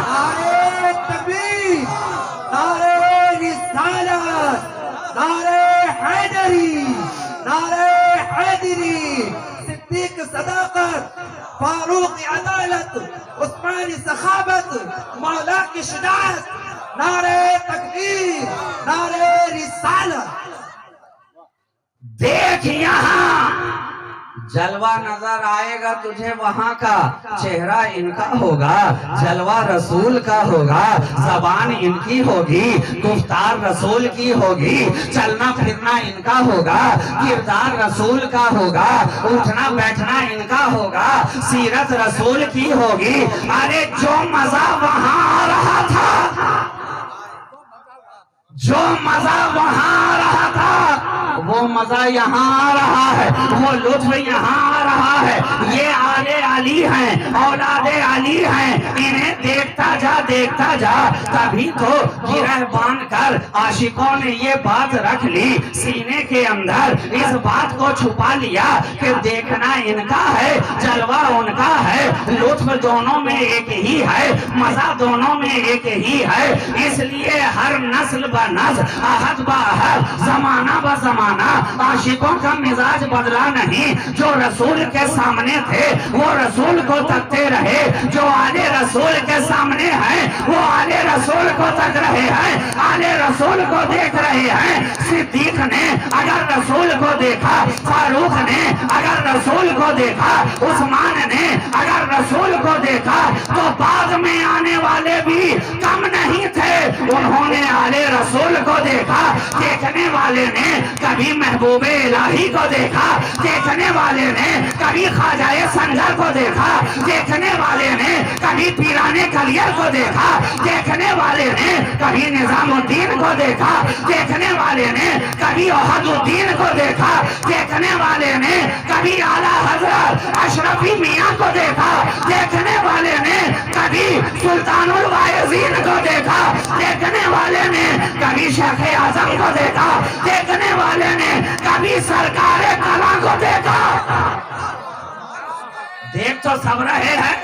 S2: नारे तकबीर, नारे रिसालत, नारे हैदरी, सिद्दीक़ सदाकत, फारूक अदालत, उस्मानी सखाबत, मौला की शुजाअत। नारे तकबीर, नारे रिसालत।
S1: देख यहाँ जलवा नजर आएगा तुझे, वहाँ का चेहरा इनका होगा, जलवा रसूल का होगा, जबान इनकी होगी, गुफ्तार रसूल की होगी, चलना फिरना इनका होगा, किरदार रसूल का होगा, उठना बैठना इनका होगा, सीरत रसूल की होगी। अरे जो मजा वहाँ आ रहा था, जो मजा वहाँ आ रहा था, वो मजा यहाँ आ रहा है, वो लुत्फ यहाँ आ रहा है। ये आले अली हैं, औलादे अली हैं, इन्हें देखता जा। तभी तो गिरह बांध कर आशिकों ने ये बात रख ली सीने के अंदर, इस बात को छुपा लिया कि देखना इनका है, जलवा उनका है,
S3: लुत्फ दोनों में एक ही है, मजा दोनों में एक ही है। इसलिए हर नस्ल ब नस्ल, अहद ब अहद, जमाना ब जमाना आशिकों का मिजाज बदला नहीं। जो रसूल के सामने थे वो रसूल को तकते रहे, जो आले रसूल के सामने हैं वो आले रसूल को तक रहे हैं, आले रसूल को देख रहे हैं। सिद्दीक ने अगर रसूल को देखा, फारूक ने अगर रसूल को देखा, उस्मान ने अगर रसूल को देखा, तो बाद में आने वाले भी कम नहीं थे। उन्होंने आले रसूल को देखा। देखने वाले ने कभी महबूबे इलाही को देखा, देखने वाले ने कभी ख्वाजाए संजर को देखा, देखने वाले ने कभी पीराने कलियर को देखा, देखने वाले ने कभी निजामुद्दीन को देखा, देखने वाले ने कभी अहदुद्दीन को देखा, देखने वाले ने कभी आला हजरत अशरफी मियां को देखा, देखने वाले ने कभी सुल्तानुल वाइजीन को देखा, देखने वाले ने कभी शेख आजम को देखा, देखने वाले ने कभी सरकार कला को देखा। देख तो सब रहे हैं।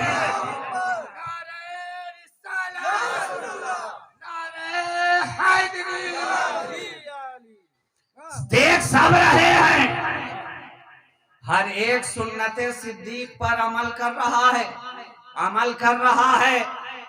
S3: देख सब रहे हैं।
S1: हर एक सुन्नते सिद्दीक पर अमल कर रहा है, अमल कर रहा है।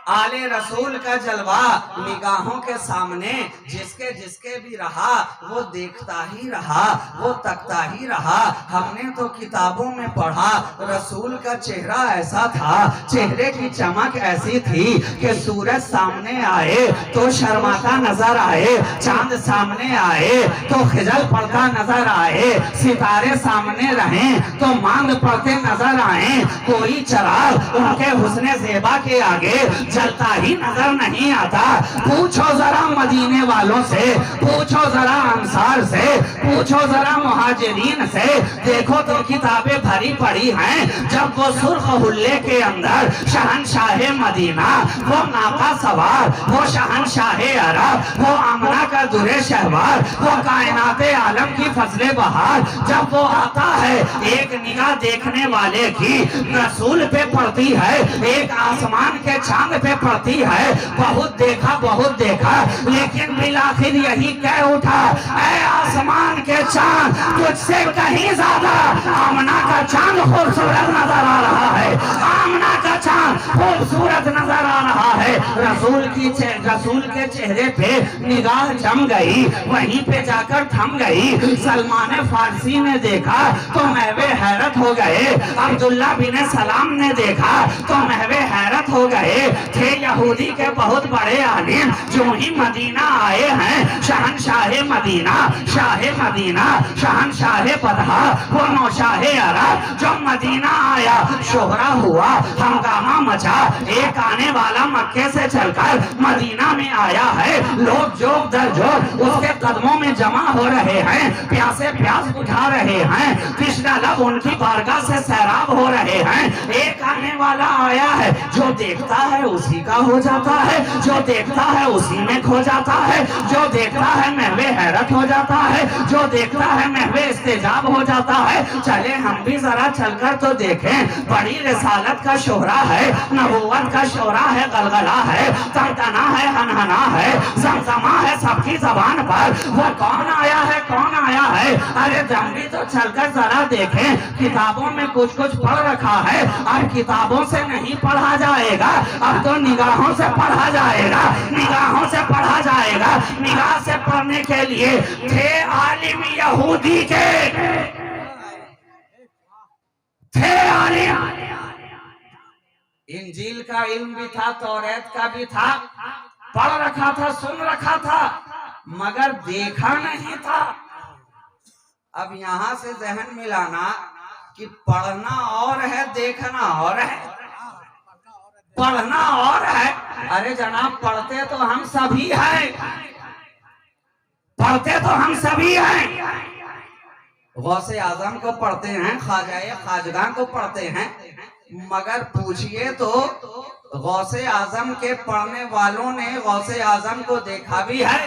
S1: आले रसूल का जलवा निगाहों के सामने जिसके जिसके भी रहा वो देखता ही रहा, वो तकता ही रहा। हमने तो किताबों में पढ़ा रसूल का चेहरा ऐसा था, चेहरे की चमक ऐसी थी कि सूरज सामने आए तो शर्माता नजर आए, चांद सामने आए तो खिजल पड़ता नजर आए, सितारे सामने रहें तो मांग पड़ते नजर आए। कोई चराग उनके हुस्ने ज़ेबा के आगे जलता ही नजर नहीं आता। पूछो जरा मदीने वालों से, पूछो जरा अंसार से, पूछो जरा मुहाजिरीन से, देखो तो किताबें भरी पड़ी हैं। जब वो सुर्ख हुल्ले के अंदर शहनशाह मदीना, वो नाका सवार, वो शहनशाह अरब, वो आमना का दुरे शहवार, वो कायनाते आलम की फजले बहार, जब वो आता है एक निगाह देखने वाले की रसूल पे पड़ती है, एक आसमान के चांद पे पड़ती है। बहुत देखा लेकिन बिल आखिर यही कह उठा, ऐ आसमान के चांद तुझसे कहीं ज्यादा आमना का चांद खूबसूरत नजर आ रहा है, आमना का चांद खूबसूरत नजर आ रहा है। रसूल के चेहरे पे निगाह जम गई, वहीं पे जाकर थम गई। सलमान फारसी ने देखा तो महवे हैरत हो गए, अब्दुल्ला बिन सलाम ने देखा तो महवे हैरत हो गए। थे यहूदी के बहुत बड़े आलिम, जो ही मदीना आए हैं शहनशाह मदीना, शाह मदीना, शहनशाह बदहा, वो नौशाह अरब, जो मदीना आया शोहरा हुआ, हंगामा मचा। एक आने वाला मक्के से चलकर मदीना में आया है, लोग जोग दर जोग उसके कदमों में जमा हो रहे हैं, प्यासे प्यास बुझा रहे हैं, कृष्णा लब उनकी बारगाह से सैराब हो रहे हैं। एक आने वाला आया है, जो देखता है उसी का हो जाता है, जो देखता है उसी में खो जाता है, जो देखता है महवे हैरत हो जाता है, जो देखता है महवे इस्तेजाब हो जाता है। चले हम भी जरा चलकर तो देखें, बड़ी रिसालत का शोहरा है, नबूवत का शोहरा है, गलगला है, तमतना है, हनहना है, जमजमा है सबकी जबान पर। वो कौन आया है, कौन आया है? अरे हम भी तो चलकर जरा देखें, किताबों में कुछ पढ़ रखा है, अब किताबों से नहीं पढ़ा जाएगा, अब तो निगाहों से पढ़ा जाएगा, निगाहों से पढ़ा जाएगा। निगाह से पढ़ने के लिए थे आलिम यहूदी के, थे आलिम, इंजील का इल्म भी था, तौरात का भी था, पढ़ रखा था, सुन रखा था, मगर देखा नहीं था। अब यहां से जहन मिलाना कि पढ़ना और है, देखना और है, पढ़ना और है। अरे जनाब, पढ़ते तो हम सभी हैं,
S3: पढ़ते तो हम सभी हैं।
S1: गौसे आजम को पढ़ते हैं, ख्वाजाए खाजगां को पढ़ते हैं, मगर पूछिए तो गौसे आजम के पढ़ने वालों ने गौसे आजम को देखा भी है।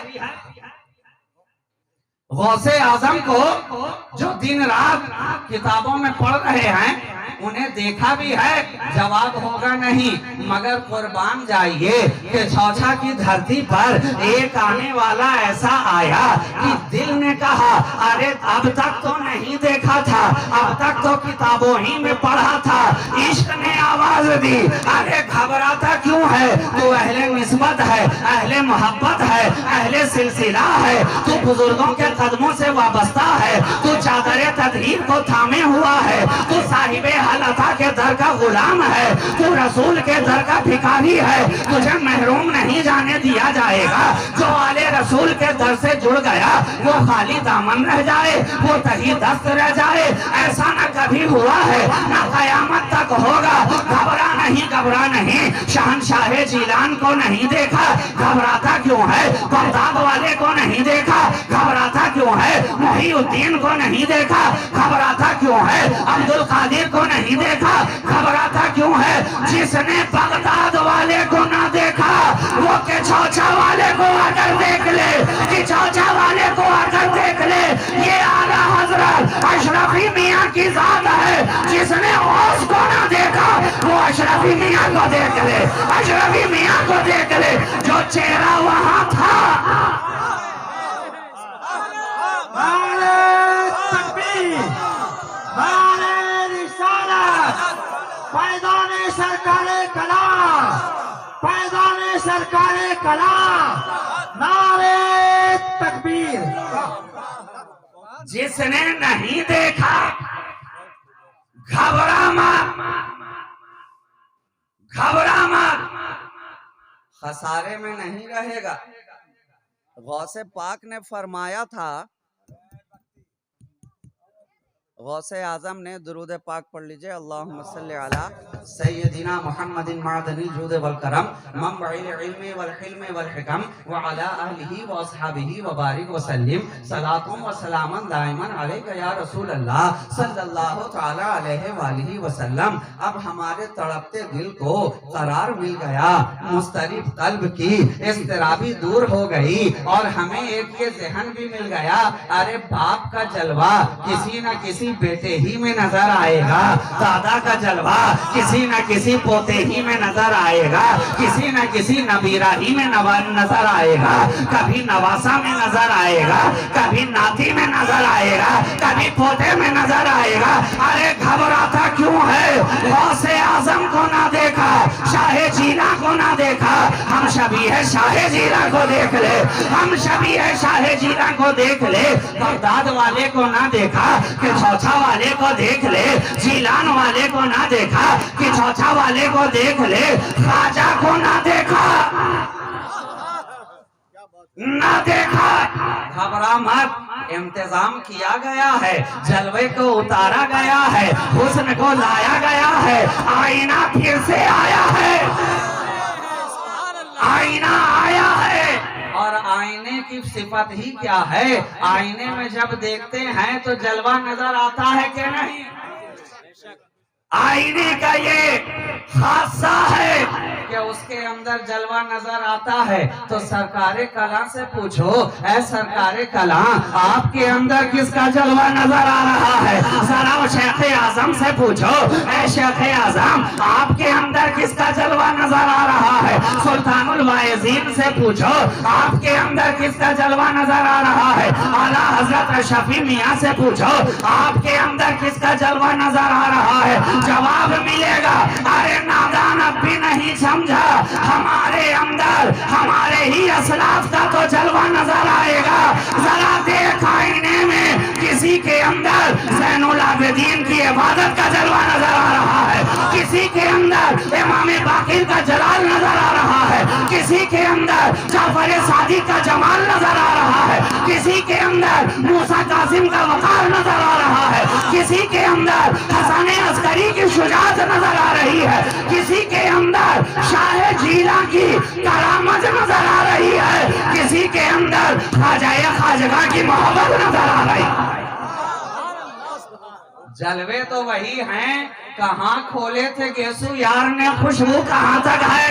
S1: गौसे आजम को जो दिन रात किताबों में पढ़ रहे हैं, उन्हें देखा भी है? जवाब होगा नहीं, मगर कुर्बान जाइए कि चौथा की धरती पर एक आने वाला ऐसा आया कि दिल ने कहा अरे अब तक तो नहीं देखा था, अब तक तो किताबों ही में पढ़ा था। इश्क ने आवाज दी, अरे घबराता क्यों है? तू अहले निस्बत है, अहले मोहब्बत है, अहले सिलसिला है, तू बुजुर्गों के कदमों से वाबस्ता है, तू चादरे तदहीर को थामे हुआ है, तू साहिबे हलता के दर का गुलाम है, तू रसूल के दर का भिखारी है। तुझे महरूम नहीं जाने दिया जाएगा। जो आले रसूल के दर से जुड़ गया वो खाली दामन रह जाए, वो तही दस्त रह जाए। ऐसा न कभी हुआ है, न कयामत तक होगा। घबरा नहीं, शहनशाह जीलान को नहीं देखा, घबराता क्यों है? बगदाद वाले को नहीं देखा, घबराता क्यों है? मुहीउद्दीन को नहीं देखा, घबराता क्यों है? अब्दुल कादिर को नहीं देखा, घबराता क्यों है? जिसने बगदाद वाले को ना देखा वो के चौचा वाले को अगर देख ले, कि चौचा वाले को अगर देख ले, ये आला हजरत अशरफी मियाँ की जात है। जिसने औस को ना देखा वो अशरफी मियाँ को देख ले, अशरफी मियाँ को देख ले, जो चेहरा वहां था।
S2: पैदाने सरकारे कलाम, पैदाने सरकारे कलाम, नारे तकबीर।
S3: जिसने नहीं देखा घबरा मत,
S1: खसारे में नहीं रहेगा। गौसे पाक ने फरमाया था, गौसे आजम ने दुरूद पाक पढ़ लीजिए, अल्लाहुम्मा सल्ली अला सय्यदिना मुहम्मदिन मादनिल जूद वल करम मंबइल इल्मी वल हिल्मी वल हिकम व अला अहलिही व अस्हाबिही व बारिक व सल्लिम सलातुम व सलामन दाइमन अलैका या रसूल अल्लाह सल्लल्लाहु तआला अलैहि व आलिहि वसल्लम। अब हमारे तड़पते दिल को करार मिल गया, मुस्तरिब कल्ब की इज़्तिराबी दूर हो गई और हमें एक ये ज़हन भी मिल गया, अरे बाप का जलवा किसी न किसी बेटे ही में नजर आएगा, दादा का जलवा किसी न किसी पोते ही में नजर आएगा, किसी न किसी नबीरा ही में नजर आएगा, कभी नवासा में नजर आएगा, कभी नाती में नजर आएगा, कभी पोते में नजर आएगा। अरे घबराता क्यों है? गौसे आजम को ना देखा, शाहे जीला को ना देखा, हम शबी है शाहे जीला को देख ले, हम शबी है शाहे जीला को देख ले। बगदाद वाले को ना देखा कि चौथा वाले को देख ले, जीलान वाले को ना देखा कि चौथा वाले को देख ले, ख्वाजा को ना देखा, ना देखा। घबरा मत, इंतजाम किया गया है, जलवे को उतारा गया है, हुस्न को लाया गया है, आईना फिर से आया है, आईना आया है। और आईने की सिफत ही क्या है? आईने में जब देखते हैं तो जलवा नजर आता है कि नहीं? आईने का ये खासा है कि उसके अंदर जलवा नजर आता है। तो सरकारे कला से पूछो, ऐ सरकारे कला आपके अंदर किसका जलवा नजर आ रहा है? जरा शेख आजम से पूछो, ऐ शेख आजम आपके अंदर किसका जलवा नजर आ रहा है? सुल्तानुल वाइजीन से पूछो, आपके अंदर किसका जलवा नजर आ रहा है? आला हजरत शफी मियाँ से पूछो, आपके अंदर किसका जलवा नजर आ रहा है? जवाब मिलेगा, अरे नादान अब भी नहीं समझा, हमारे अंदर हमारे ही असलाफ का तो जलवा नजर आएगा। जरा देख आईने में किसी के अंदर ज़ैनुल आबिदीन की इबादत का जलवा नजर आ रहा है, किसी के अंदर इमाम बाकिर का जलाल नजर आ रहा है, किसी के अंदर जाफर सादिक का जमाल नजर आ रहा है, किसी के अंदर मूसा कासिम का वकार नजर आ रहा है, किसी के अंदर हसन अस्करी की शुजाअत नजर आ रही है, किसी के अंदर शाह जीला की करामत नजर आ रही है, किसी के अंदर ख्वाजा खाजगा की मोहब्बत नजर आ रही है। जलवे तो वही हैं, कहाँ खोले थे गेसू यार ने, खुशबू कहाँ तक है,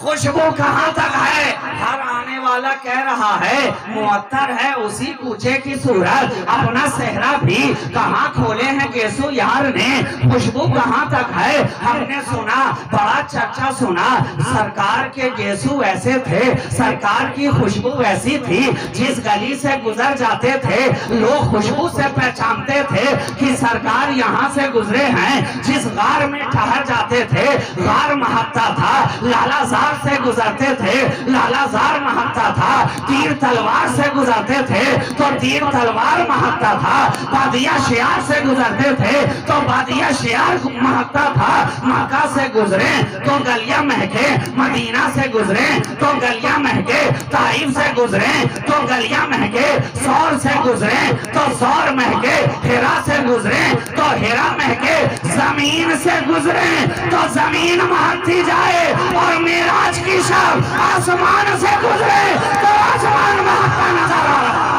S1: खुशबू कहाँ तक है? हर आने
S3: वाला कह रहा है मुअत्तर है उसी कूचे की सूरत, अपना सेहरा भी कहाँ खोले हैं गेसु यार ने, खुशबू कहाँ तक है हमने सुना, बड़ा चर्चा सुना। सरकार के गेसु ऐसे थे, सरकार की खुशबू ऐसी थी, जिस गली से गुजर जाते थे लोग खुशबू से पहचानते थे कि सरकार यहाँ से गुजरे हैं। जिस गार में ठहर जाते थे गार महकता था, लालाजार से गुजरते थे लालाजार महकता था, तीर तलवार से गुजरते थे तो तीर तलवार महकता था, बादिया शियार से गुजरते थे तो बादिया शियार महकता था। मक्का से गुजरे तो गलियां महके, मदीना से गुजरे तो गलियां महके, ताइफ से गुजरे तो गलियां महके, सौर से गुजरे तो सौर महके, हिरा से गुजरे तो हिरा महके, जमीन से गुजरे तो जमीन महकती जाए, और मेराज की शब आसमान से गुजरे तो आसमान महकता नजर आ रहा।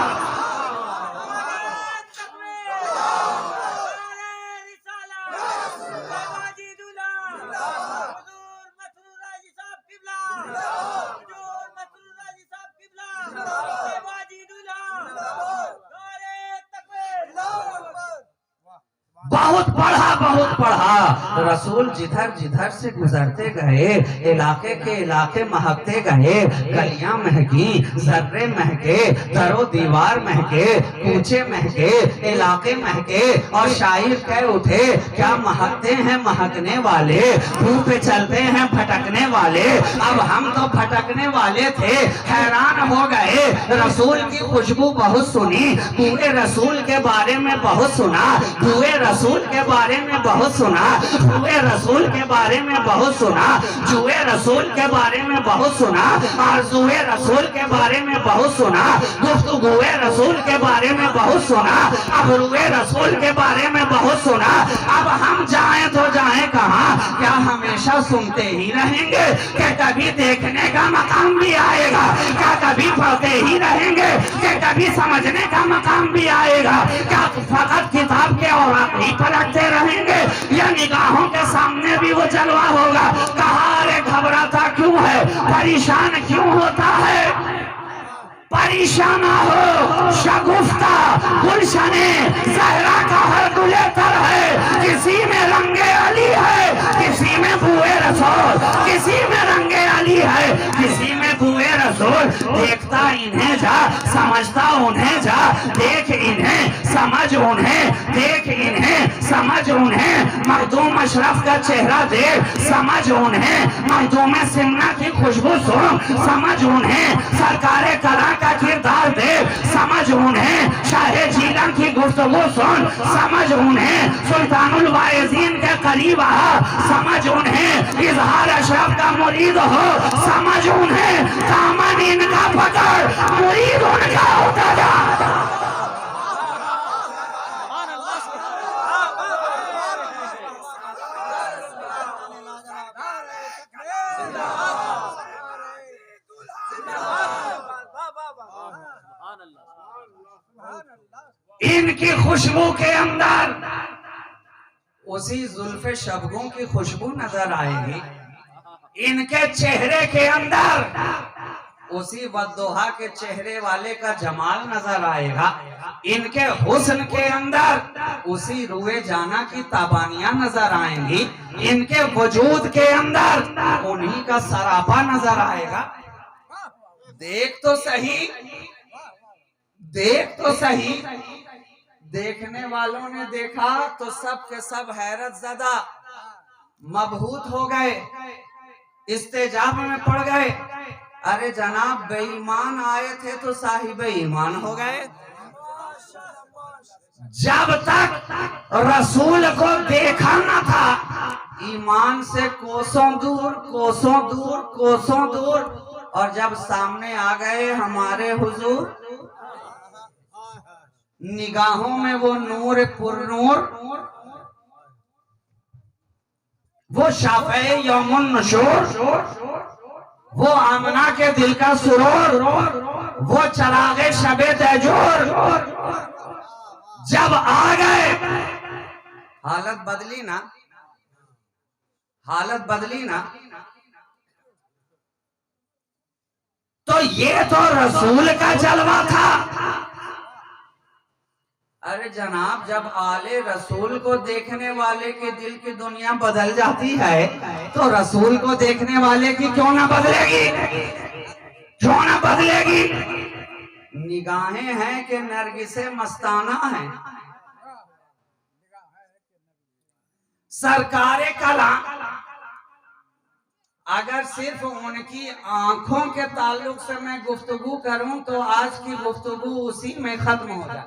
S3: बहुत पढ़ा रसूल जिधर जिधर से गुजरते गए, इलाके के इलाके महकते गए, गलियां महकी, जर्रे महके, दरो दीवार महके, कूचे महके, इलाके महके, और शायर कह उठे क्या महकते हैं महकने वाले, धूप पे चलते हैं भटकने वाले। अब हम तो भटकने वाले थे, हैरान हो गए, रसूल की खुशबू बहुत सुनी, पूरे रसूल के बारे में बहुत सुना, हुए रसूल के बारे में बहुत सुना, हुए रसूल के बारे में बहुत सुना, जुए रसूल के बारे में बहुत सुना, आरज़ुए रसूल के बारे में बहुत सुना, गुफ्तगुए रसूल के बारे में बहुत सुना, अब रुए रसूल के बारे में बहुत सुना। अब हम जाएं तो जाएं कहाँ, क्या हमेशा सुनते ही रहेंगे, क्या कभी देखने का मकाम भी आएगा, क्या कभी पढ़ते ही रहेंगे, क्या कभी समझने का मकाम भी आएगा, क्या फकत किताब के और ही पलटते रहेंगे, या निगाहों के सामने भी वो जलवा होगा। कहा अरे घबराता क्यों है, परेशान क्यों होता है, परेशान हो शगुफ्ता गुलशने जहरा का हर गुलेतर है, किसी में रंगे अली है, किसी में बुए रसूल, किसी में रंगे अली है, किसी में बुए रसूल। देखता इन्हें जा, समझता उन्हें जा, देख इन्हें समझ उन्हें, देख इन्हें समझ उन्हें, मखदूम अशरफ का चेहरा देख समझ उन्हें, मखदूम सिन्ना की खुशबू सुन समझ उन्हें, सरकारे कला का किरदार देख समझ उन्हें, शाहे जीलन की गुफ्तगू सुन समझ उन्हें, सुल्तानुल वाइजीन के करीब आ समझ उन्हें, इजहार अशरफ का मुरीद हो समझ उन्हें, दामन इनका पकड़ मुरीद उनका होता जा। इनकी खुशबू के अंदर
S1: उसी जुल्फे शबगों की खुशबू नजर आएगी,
S3: इनके चेहरे के अंदर
S1: उसी वद्दोहा के चेहरे वाले का जमाल नजर आएगा,
S3: इनके हुस्न के अंदर
S1: उसी रुए जाना की ताबानियां नजर आएंगी,
S3: इनके वजूद के अंदर
S1: उन्हीं का सरापा नजर आएगा। देख तो सही, देख तो सही। देखने वालों ने देखा तो सब के सब हैरत ज़दा मबहूत हो गए, इस्तेजाब में पड़ गए। अरे जनाब बेईमान आए थे तो साहिब ईमान हो गए।
S3: जब तक रसूल को देखा न था,
S1: ईमान से कोसों दूर, कोसों दूर, कोसों दूर, और जब सामने आ गए हमारे हुजूर, निगाहों में वो नूर पुरनूर,
S3: वो शाफ़े यौमुन नुशूर, वो आमना के दिल का सुरूर, वो चरागे शबे तैजूर, जब आ गए
S1: हालत बदली ना, हालत बदली ना।
S3: तो ये तो रसूल का जलवा था।
S1: अरे जनाब, जब आले रसूल को देखने वाले के दिल की दुनिया बदल जाती है
S3: तो रसूल को देखने वाले की क्यों ना बदलेगी, क्यों ना बदलेगी।
S1: निगाहें हैं कि नरगिसे मस्ताना है।
S3: सरकारे कला
S1: अगर सिर्फ उनकी आंखों के ताल्लुक से मैं गुफ्तगू करूं तो आज की गुफ्तगू उसी में खत्म हो जाए,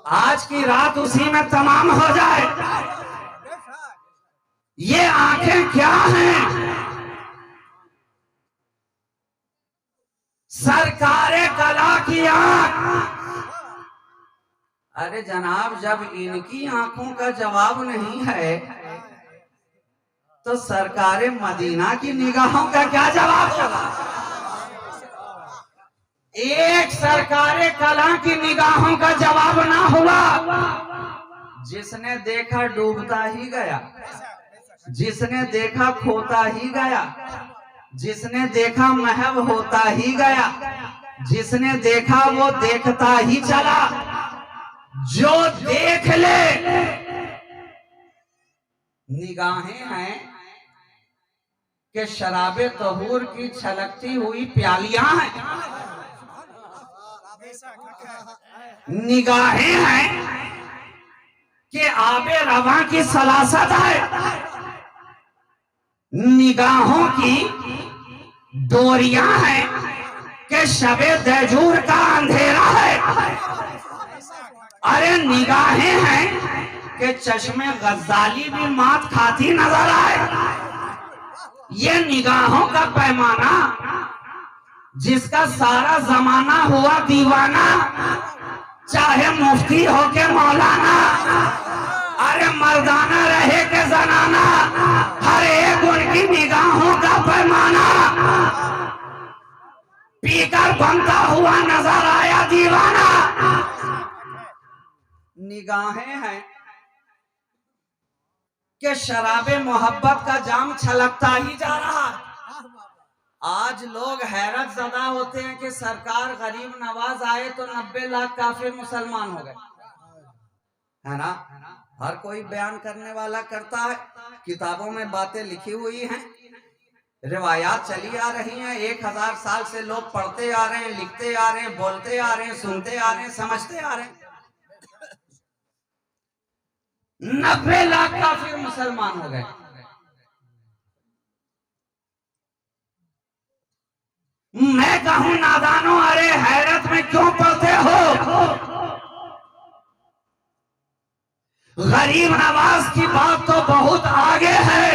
S3: आज की रात उसी में तमाम हो जाए। ये आंखें क्या हैं? सरकारे कला की आंख।
S1: अरे जनाब, जब इनकी आंखों का जवाब नहीं है तो सरकारे मदीना की निगाहों का क्या जवाब होगा?
S3: एक सरकारे कला की निगाहों का जवाब ना हुआ।
S1: जिसने देखा डूबता ही गया, जिसने देखा खोता ही गया, जिसने देखा महव होता ही गया, जिसने देखा वो देखता ही चला।
S3: जो देख ले,
S1: निगाहें हैं कि शराबे तहूर की छलकती हुई प्यालियां हैं।
S3: निगाहें हैं कि आबे रवा की सलासत है। निगाहों की डोरियां हैं कि शबे दजूर का अंधेरा है। अरे निगाहें हैं कि चश्मे गजाली भी मात खाती नजर आए। ये निगाहों का पैमाना, जिसका सारा जमाना हुआ दीवाना, चाहे मुफ्ती हो के मौलाना, अरे मर्दाना रहे के जनाना, हर एक उनकी निगाहों का पैमाना पीकर बनता हुआ नजर आया दीवाना।
S1: निगाहें हैं कि शराबे मोहब्बत का जाम छलकता ही जा रहा। आज लोग हैरत ज़दा होते हैं कि सरकार गरीब नवाज आए तो 90 लाख काफिर मुसलमान हो गए, है ना। हर कोई बयान करने वाला करता है, किताबों में बातें लिखी हुई हैं, रिवायात चली आ रही हैं। 1000 साल से लोग पढ़ते आ रहे हैं, लिखते आ रहे हैं, बोलते आ रहे हैं, सुनते आ रहे हैं, समझते आ रहे हैं।
S3: 90 लाख
S1: काफिर मुसलमान हो गए।
S3: मैं कहूं नादानों, अरे हैरत में क्यों पड़ते हो? गरीब नवाज की बात तो बहुत आगे है।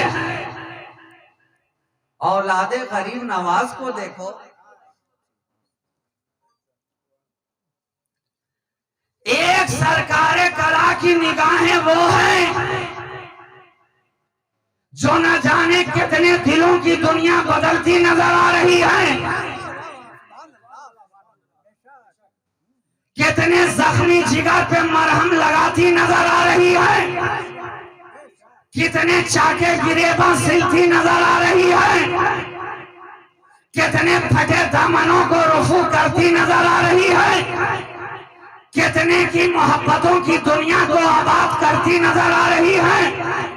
S1: औलादे गरीब नवाज को देखो,
S3: एक सरकारे कला की निगाहें वो हैं जो न जाने कितने दिलों की दुनिया बदलती नजर आ रही है। कितने जख्मी जिगर पे मरहम लगाती नजर आ रही है। कितने चाके गिरेबा सिलती नजर आ रही है। कितने फटे दामनों को रफू करती नजर आ रही है। कितने की मोहब्बतों की दुनिया को आबाद करती नजर आ रही है।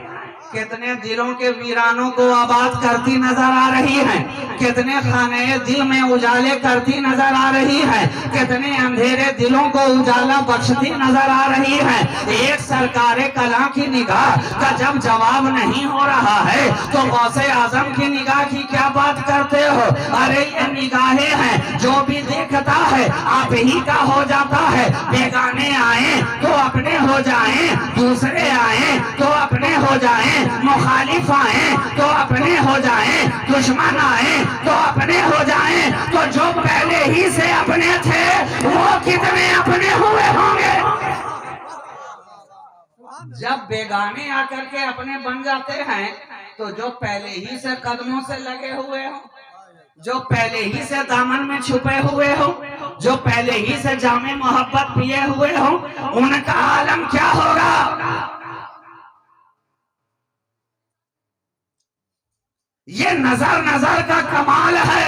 S1: कितने दिलों के वीरानों को आबाद करती नजर आ रही है। कितने खाने दिल में उजाले करती नजर आ रही है। कितने अंधेरे दिलों को उजाला बख्शती नजर आ रही है। एक सरकारे कला की निगाह का जब जवाब नहीं हो रहा है तो गौसे आजम की निगाह की क्या बात करते हो? अरे ये निगाहें हैं, जो भी देखता है आप ही का हो जाता है। बेगाने आए तो अपने हो जाएं, दूसरे आए तो अपने हो जाएं, मुखालिफ आए तो अपने हो जाएं, दुश्मन आए तो अपने हो जाएं। तो जो पहले ही से अपने थे वो कितने अपने हुए होंगे? जब बेगाने आकर के अपने बन जाते हैं तो जो पहले ही से कदमों से लगे हुए हो, जो पहले ही से दामन में छुपे हुए हो, जो पहले ही से जामे मोहब्बत पिए हुए हो, उनका आलम क्या होगा?
S3: ये नजर नजर का कमाल है।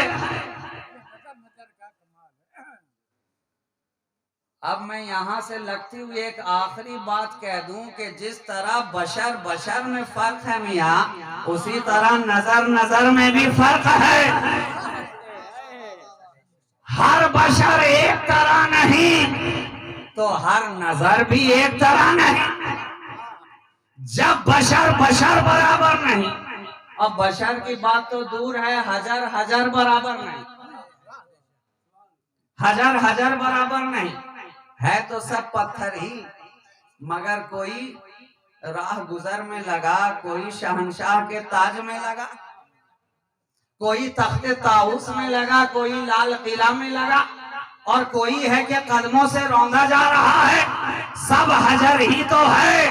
S1: अब मैं यहाँ से लगती हुई एक आखिरी बात कह दूं कि जिस तरह बशर बशर में फर्क है मियाँ,
S3: उसी तरह नजर नजर में भी फर्क है। हर बशर एक तरह नहीं,
S1: तो हर
S3: नजर भी एक तरह नहीं। जब बशर बशर बराबर नहीं,
S1: अब बशर की बात तो दूर है, हजार हजार बराबर नहीं,
S3: हजार हजार बराबर नहीं
S1: है तो सब पत्थर ही, मगर कोई राह गुजर में लगा, कोई शहंशाह के ताज में लगा, कोई तख्ते ताऊस में लगा, कोई लाल किला में लगा, और कोई है कि कदमों से रौंदा जा रहा है।
S3: सब हजार ही तो है,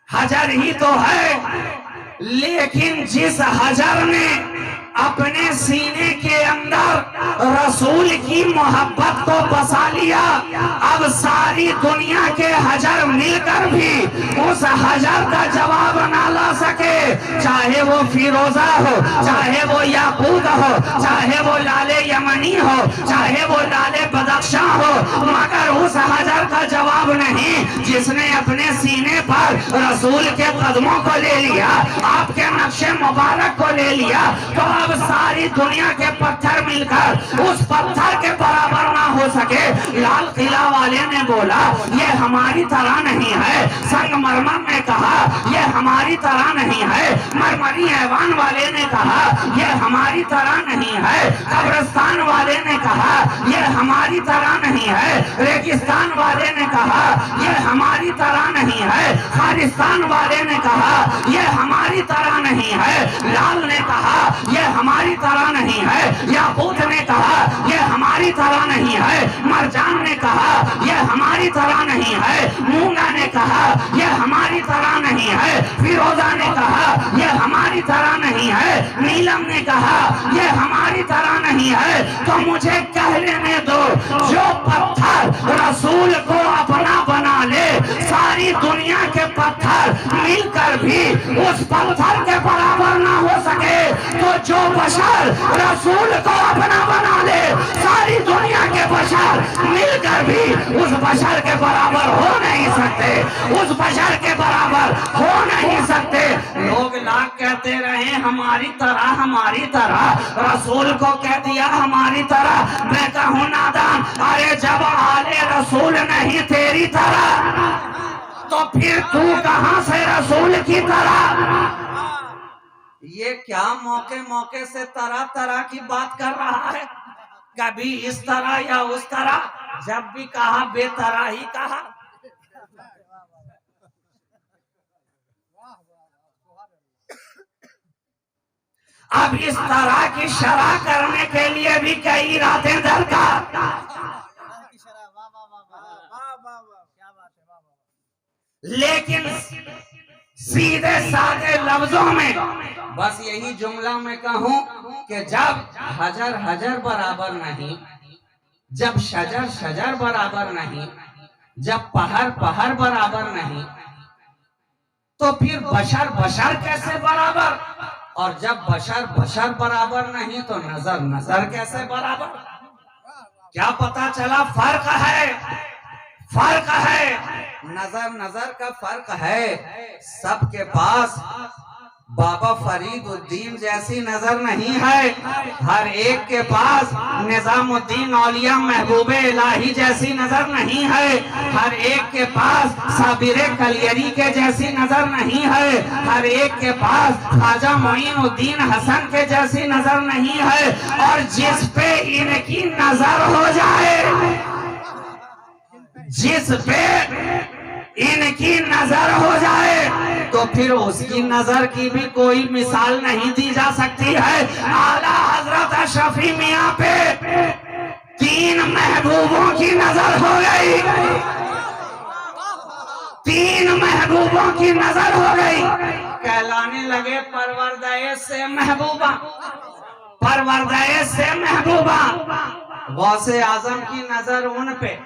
S3: हजार ही तो है। लेकिन जिस हजार ने अपने सीने के अंदर रसूल की मोहब्बत को बसा लिया, अब सारी दुनिया के हजार मिलकर भी उस हजार का जवाब ना ला सके। चाहे वो फिरोजा हो, चाहे वो याकूत हो, चाहे वो लाले यमनी हो, चाहे वो लाले बदख्शा हो, मगर उस हजार का जवाब नहीं जिसने अपने सीने पर रसूल के कदमों को ले लिया, आपके नक्शे मुबारक को ले लिया। तो अब सारी दुनिया के पत्थर मिलकर उस पत्थर के बराबर ना हो सके। लाल किला वाले ने बोला ये हमारी तरह नहीं है, संगमरमर ने कहा ये हमारी तरह नहीं है, मरमरी ऐवान वाले ने कहा ये हमारी तरह नहीं है, कब्रिस्तान वाले ने कहा ये हमारी तरह नहीं है, रेगिस्तान वाले ने कहा ये हमारी तरह नहीं है, खालिस्तान वाले ने कहा ये हमारी तरह नहीं है, लाल ने कहा ये हमारी तरह नहीं है, याकूत ने कहा ये हमारी तरह नहीं है, मरजान ने कहा ये हमारी तरह नहीं है, मूंगा ने कहा ये हमारी तरह नहीं है, फिरोजा ने कहा ये हमारी तरह नहीं है, नीलम ने कहा ये हमारी तरह नहीं है। तो मुझे कह लेने दो, जो पत्थर रसूल को अपना बना ले, सारी दुनिया के पत्थर मिलकर भी उस पत्थर के बराबर ना हो सके, तो जो बशर रसूल को अपना बना ले, सारी दुनिया के बशर मिलकर भी उस बशर के बराबर हो नहीं सकते, उस बशर के बराबर हो नहीं सकते।
S1: लोग लाख कहते रहे हमारी तरह हमारी तरह,
S3: रसूल को कह दिया हमारी तरह। मैं कहूँ नादान, अरे जब आले रसूल नहीं तेरी तरह, तो फिर तू कहां से रसूल की तरह?
S1: ये क्या मौके मौके से तरह तरह की बात कर रहा है,
S3: कभी इस तरह या उस तरह,
S1: जब भी कहा बेतरह ही कहा।
S3: अब इस तरह की शरह करने के लिए भी कई रातें दरकार। लेकिन सीधे साधे लफ्जों में
S1: बस यही जुमला मैं कहूं कि जब हजर हजर बराबर नहीं, जब शजर शजर बराबर नहीं, जब पहर पहर बराबर नहीं, तो फिर बशर बशर कैसे बराबर? और जब बशर बशर बराबर नहीं तो नजर नजर कैसे बराबर?
S3: क्या पता चला? फर्क है, फर्क है,
S1: नजर नजर का फर्क है। सबके पास बाबा फरीदुद्दीन जैसी नजर नहीं है, हर एक के पास निजामुद्दीन औलिया महबूबे इलाही जैसी नजर नहीं है, हर एक के पास साबिरे कलियरी के जैसी नजर नहीं है, हर एक के पास ख्वाजा मोइनुद्दीन हसन के जैसी नजर नहीं है। और जिस पे इनकी नजर हो जाए, जिस पे इनकी नजर हो जाए, तो फिर उसकी नजर की भी कोई मिसाल नहीं दी जा सकती है। आला हजरत शफी मियां पे 3 महबूबों की नजर हो गई, 3 महबूबों की नजर हो गई। कहलाने लगे परवरदाए से महबूबा,
S3: परवरदाए से महबूबा।
S1: गौसे आजम की नजर उन पे,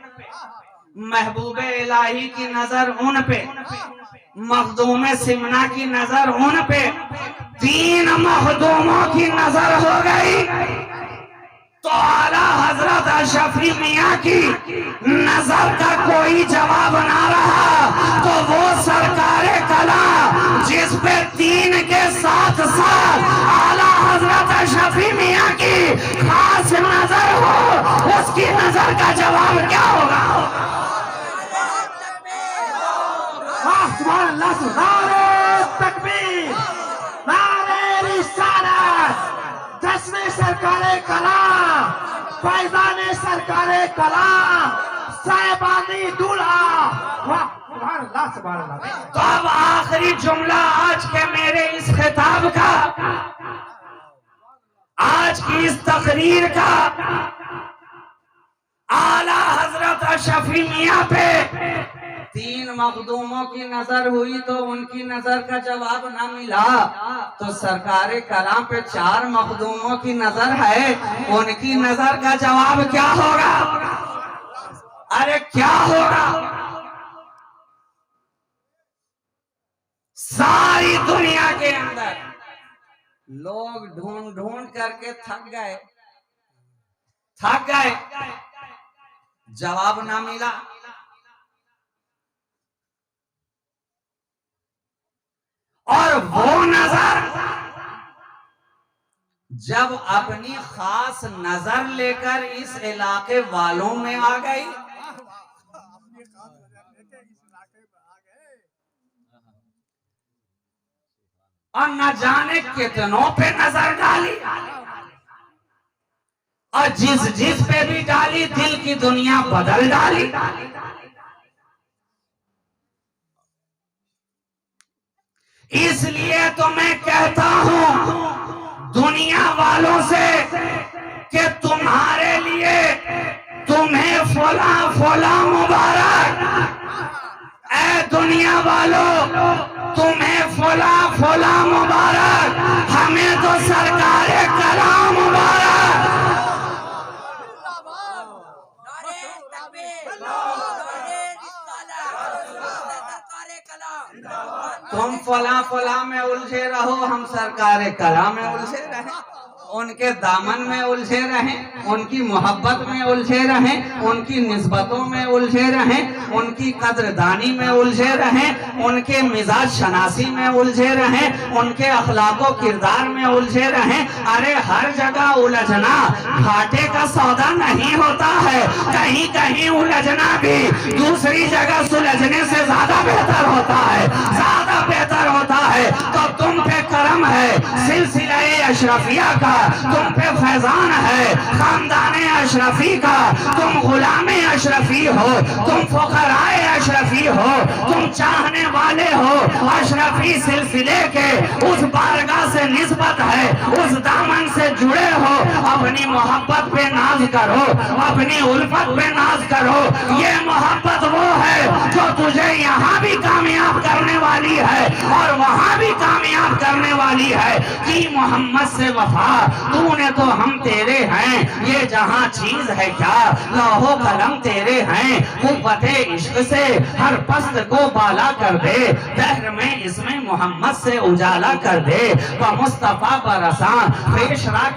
S1: महबूबे इलाही की नजर उन पे, मखदूम सिमना की नजर उन पे,
S3: तीन मखदूमों की नजर हो गई तो आला हजरत अशरफी मियाँ की नजर का कोई जवाब ना रहा तो वो सरकारे कला जिस पे तीन के साथ साथ आला हजरत अशरफी मियाँ की खास नजर हो, उसकी नजर का जवाब क्या होगा?
S2: सुभान अल्लाह, नारे तकबीर, नारे रिसालत, 10वीं सरकारे कलाम, फैजाने सरकारे कलाम, साहिबानी दूल्हा। वाह, सुभान अल्लाह, सुभान अल्लाह।
S3: तो अब आखिरी जुमला आज के मेरे इस खिताब का, आज की इस तकरीर का, आला हजरत अशरफी मियाँ पे
S1: तीन मखदूमों की नजर हुई तो उनकी नजर का जवाब ना मिला, तो सरकारे कलाम पे 4 मखदूमों की नजर है, उनकी नजर का जवाब क्या होगा? अरे क्या होगा?
S3: सारी दुनिया के अंदर
S1: लोग ढूंढ ढूंढ करके थक गए, जवाब ना मिला।
S3: और वो नजर
S1: जब अपनी खास नजर लेकर इस इलाके वालों में आ गई,
S3: और न जाने कितनों पे नजर डाली, और जिस पे भी डाली दिल की दुनिया बदल डाली। इसलिए तो मैं कहता हूं दुनिया वालों से कि तुम्हारे लिए तुम्हें फला फला मुबारक। ऐ दुनिया वालों, तुम्हें फला फला मुबारक, हमें तो सरकारे कलाम मुबारक।
S1: तुम फला फला में उलझे रहो, हम सरकारे कला में उलझे रहे, उनके दामन में उलझे रहें, उनकी मोहब्बत में उलझे रहें, उनकी निस्बतों में उलझे रहें, उनकी कदरदानी में उलझे रहें, उनके मिजाज शनासी में उलझे रहें, उनके अखलाको किरदार में उलझे रहें। अरे हर जगह उलझना घाटे का सौदा नहीं होता है, कहीं कहीं उलझना भी दूसरी जगह सुलझने से ज्यादा बेहतर होता है, ज्यादा बेहतर होता है। तो तुम पे करम है सिलसिला अशरफिया का, तुम पे फैजान है खानदाने अशरफी का, तुम गुलामे अशरफी हो, तुम फुकराए अशरफी हो, तुम चाहने वाले हो अशरफी सिलसिले के, उस बारगाह से निस्बत है, उस दामन से जुड़े हो। अपनी मोहब्बत पे नाज करो, अपनी उल्फत पे नाज करो। ये मोहब्बत वो है जो तुझे यहाँ भी कामयाब करने वाली है और वहाँ भी कामयाब करने वाली है। कि मोहम्मद से वफा, तूने तो हम तेरे हैं, ये जहां चीज है क्या, लौहो कलम तेरे हैं। कुव्वते इश्क से हर पस्त को बाला कर दे, दहर में इसमें मोहम्मद से उजाला कर दे। व मुस्तफा बरसा पेशरा